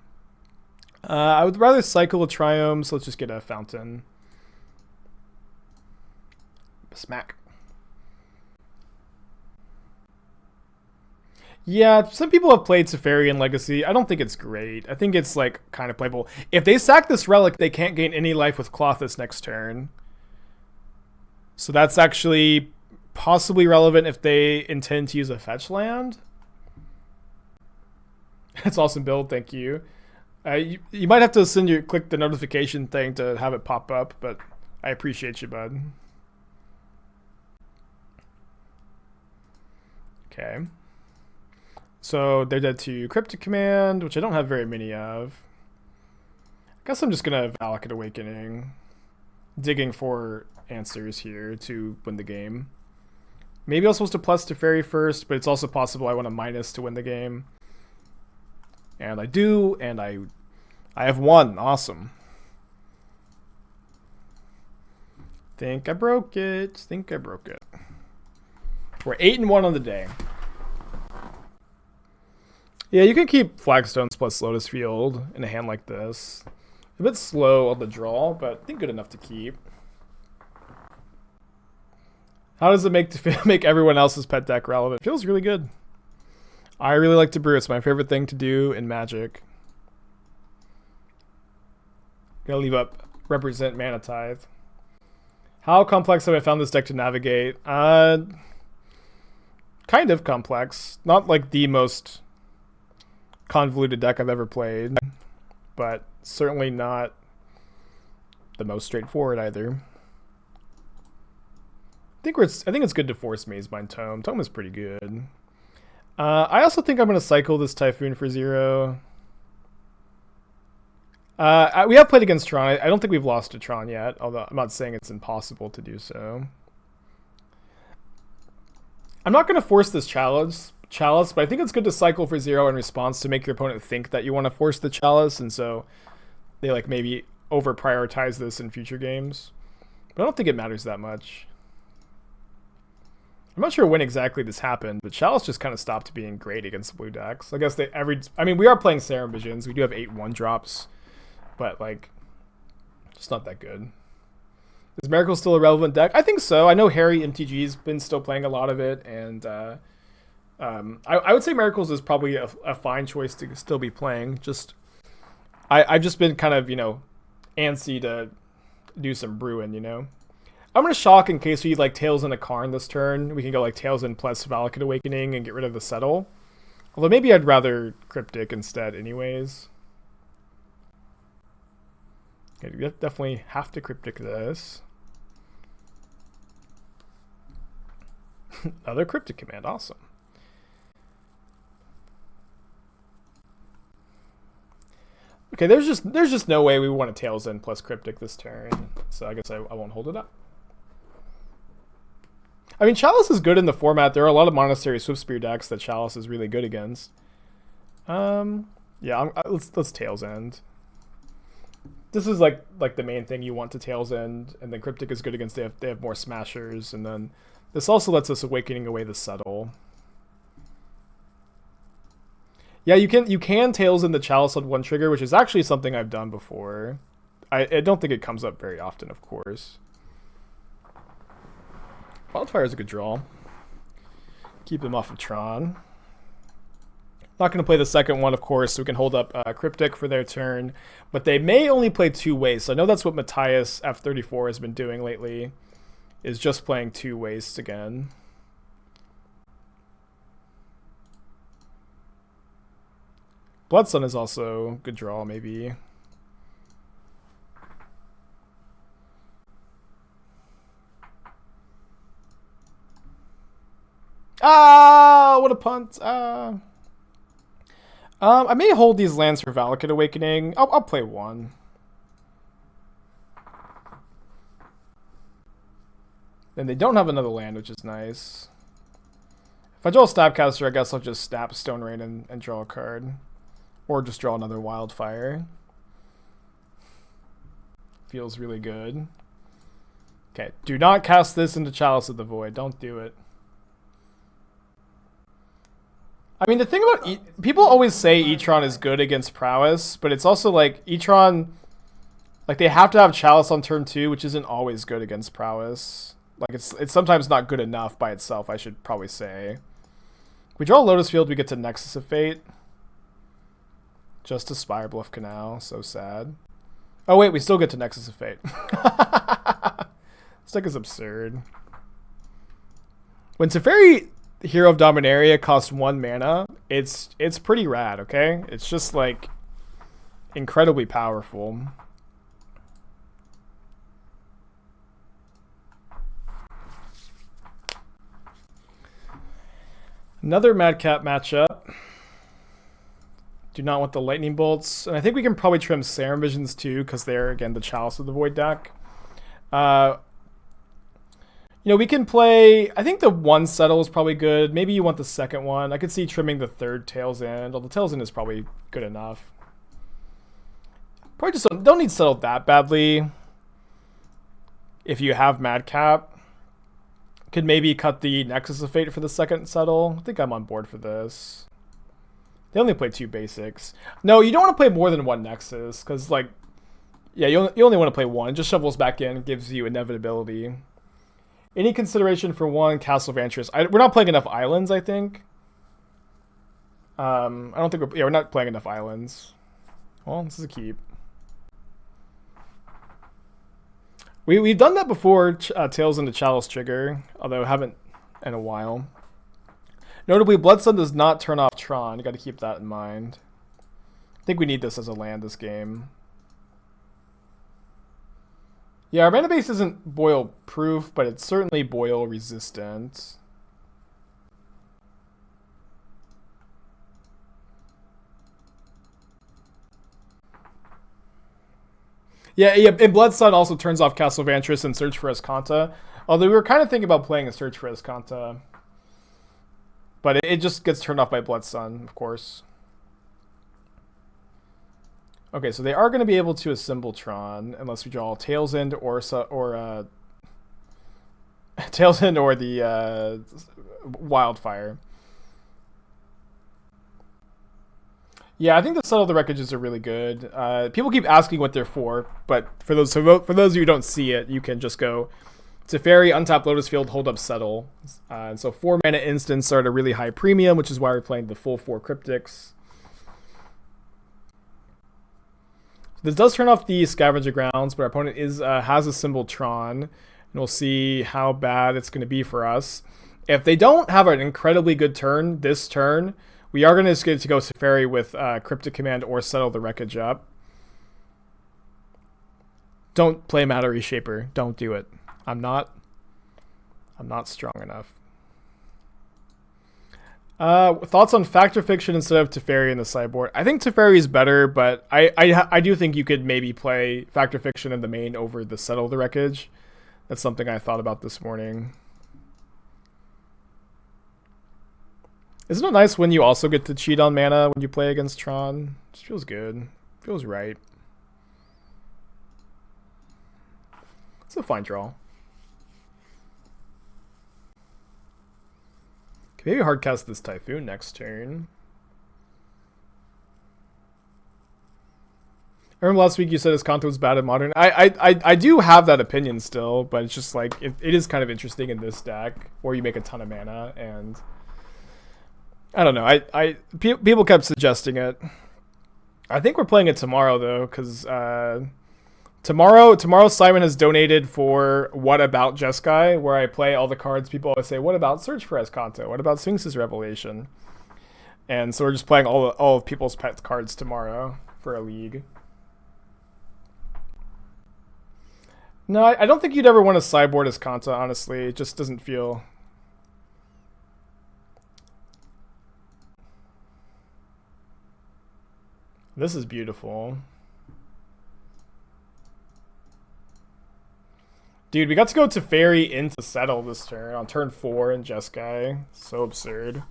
I would rather cycle a Triome, so let's just get a Fountain. Smack. Yeah, some people have played Teferi in Legacy. I don't think it's great. I think it's like kind of playable. If they sack this relic, they can't gain any life with Cloth this next turn. So that's actually possibly relevant if they intend to use a fetch land. That's awesome build, thank you. You might have to click the notification thing to have it pop up, but I appreciate you, bud. Okay. So they're dead to Cryptic Command, which I don't have very many of. I guess I'm just going to Valakut Awakening. Digging for answers here to win the game. Maybe I was supposed to plus Teferi first, but it's also possible I want a minus to win the game. And I do, and I have 1. Awesome. Think I broke it. We're 8-1 on the day. Yeah, you can keep Flagstones plus Lotus Field in a hand like this. A bit slow on the draw, but I think good enough to keep. How does it make everyone else's pet deck relevant? It feels really good. I really like to brew. It's my favorite thing to do in Magic. Gonna leave up Represent Mana Tithe. How complex have I found this deck to navigate? Kind of complex. Not like the most convoluted deck I've ever played, but certainly not the most straightforward either. I think it's good to force Maze-Bind Tome. Tome is pretty good. I also think I'm going to cycle this Typhoon for 0. We have played against Tron. I don't think we've lost to Tron yet, although I'm not saying it's impossible to do so. I'm not going to force this Chalice, but I think it's good to cycle for 0 in response to make your opponent think that you want to force the Chalice, and so they like maybe over prioritize this in future games. But I don't think it matters that much. I'm not sure when exactly this happened, but Chalice just kind of stopped being great against blue decks. I guess we are playing Serum Visions. We do have 8 1-drops, but like, just not that good. Is Miracle still a relevant deck? I think so. I know Harry MTG's been still playing a lot of it, and I would say Miracles is probably a fine choice to still be playing. I've just been kind of, antsy to do some brewing, I'm going to shock in case we like Tails in a Karn this turn. We can go like Tails in plus Valakut Awakening and get rid of the Settle. Although maybe I'd rather Cryptic instead anyways. Okay, we definitely have to Cryptic this. Another Cryptic Command, awesome. Okay, there's just no way we want to Tails in plus Cryptic this turn, so I guess I won't hold it up. I mean, Chalice is good in the format. There are a lot of Monastery Swiftspear decks that Chalice is really good against. Yeah, let's Tails End. This is like the main thing you want to Tails End, and then Cryptic is good against they have more Smashers, and then this also lets us Awakening away the Settle. Yeah, you can Tails in the Chalice on 1 trigger, which is actually something I've done before. I don't think it comes up very often, of course. Wildfire is a good draw. Keep them off of Tron. Not going to play the second one, of course, so we can hold up Cryptic for their turn. But they may only play 2 wastes. I know that's what Matthias F34 has been doing lately, is just playing 2 wastes again. Bloodsun is also a good draw, maybe. Ah, what a punt. I may hold these lands for Valakut Awakening. I'll play 1. Then they don't have another land, which is nice. If I draw a Snapcaster, I guess I'll just snap Stone Rain and draw a card. Or just draw another Wildfire. Feels really good. Okay, do not cast this into Chalice of the Void. Don't do it. I mean, the thing about... people always say Etron is good against Prowess, but it's also like Etron... Like, they have to have Chalice on turn 2, which isn't always good against Prowess. Like, it's sometimes not good enough by itself, I should probably say. If we draw Lotus Field, we get to Nexus of Fate. Just a Spirebluff Canal. So sad. Oh, wait, we still get to Nexus of Fate. This deck is absurd. When Teferi, Hero of Dominaria, costs 1 mana, it's pretty rad, okay? It's just, like, incredibly powerful. Another Madcap matchup. Do not want the Lightning Bolts. And I think we can probably trim Serum Visions too, because they're, again, the Chalice of the Void deck. You know, we can play... I think the 1 Settle is probably good. Maybe you want the second one. I could see trimming the 3rd Tail's End. Although Tail's End is probably good enough. Probably just don't need Settle that badly. If you have Madcap. Could maybe cut the Nexus of Fate for the second Settle. I think I'm on board for this. They only play 2 basics. No, you don't want to play more than 1 Nexus. Because, like... Yeah, you only want to play 1. Just shovels back in. Gives you inevitability. Any consideration for 1 Castle of Vantress? We're not playing enough islands, I think. I don't think we're not playing enough islands. Well, this is a keep. We've done that before, Tails into Chalice trigger, although haven't in a while. Notably, Bloodsun does not turn off Tron. You got to keep that in mind. I think we need this as a land this game. Yeah, our mana base isn't boil proof, but it's certainly boil resistant. Yeah, and Bloodsun also turns off Castle Vantress and Search for Escanta. Although we were kind of thinking about playing a Search for Escanta. But it just gets turned off by Bloodsun, of course. Okay, so they are going to be able to assemble Tron unless we draw Tails End or Tails End or the Wildfire. Yeah, I think the Settle the Wreckages are really good. People keep asking what they're for, but for those of you who don't see it, you can just go Teferi, untap Lotus Field, hold up Settle. And so 4 mana instants are at a really high premium, which is why we're playing the full 4 Cryptics. This does turn off the Scavenger Grounds, but our opponent has a symbol Tron, and we'll see how bad it's going to be for us. If they don't have an incredibly good turn this turn, we are going to get to go Teferi with Cryptic Command or Settle the Wreckage up. Don't play Matter Reshaper. Don't do it. I'm not strong enough. Thoughts on Fact or Fiction instead of Teferi in the sideboard? I think Teferi is better, but I do think you could maybe play Fact or Fiction in the main over the Settle the Wreckage. That's something I thought about this morning. Isn't it nice when you also get to cheat on mana when you play against Tron? It just feels good. Feels right. It's a fine draw. Can maybe hardcast this Typhoon next turn. I remember last week you said his content was bad at Modern. I do have that opinion still, but it's just like it is kind of interesting in this deck where you make a ton of mana, and I don't know. People kept suggesting it. I think we're playing it tomorrow though, because tomorrow Simon has donated for What About Jeskai, where I play all the cards. People always say, "What about Search for Escanta? What about Sphinx's Revelation?" And so we're just playing all of people's pet cards tomorrow for a league. No, I don't think you'd ever want to sideboard Escanta, honestly. It just doesn't feel... This is beautiful. Dude, we got to go Teferi into Settle this turn on turn 4 in Jeskai. So absurd.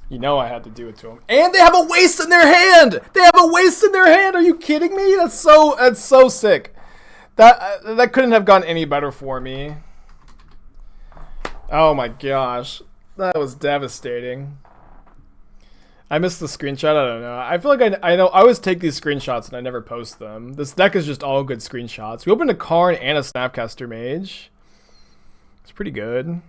You know I had to do it to him. And they have a waste in their hand! They have a waste in their hand! Are you kidding me? That's so sick. That couldn't have gone any better for me. Oh my gosh. That was devastating. I missed the screenshot. I don't know. I feel like I know. I always take these screenshots and I never post them. This deck is just all good screenshots. We opened a Karn and a Snapcaster Mage. It's pretty good.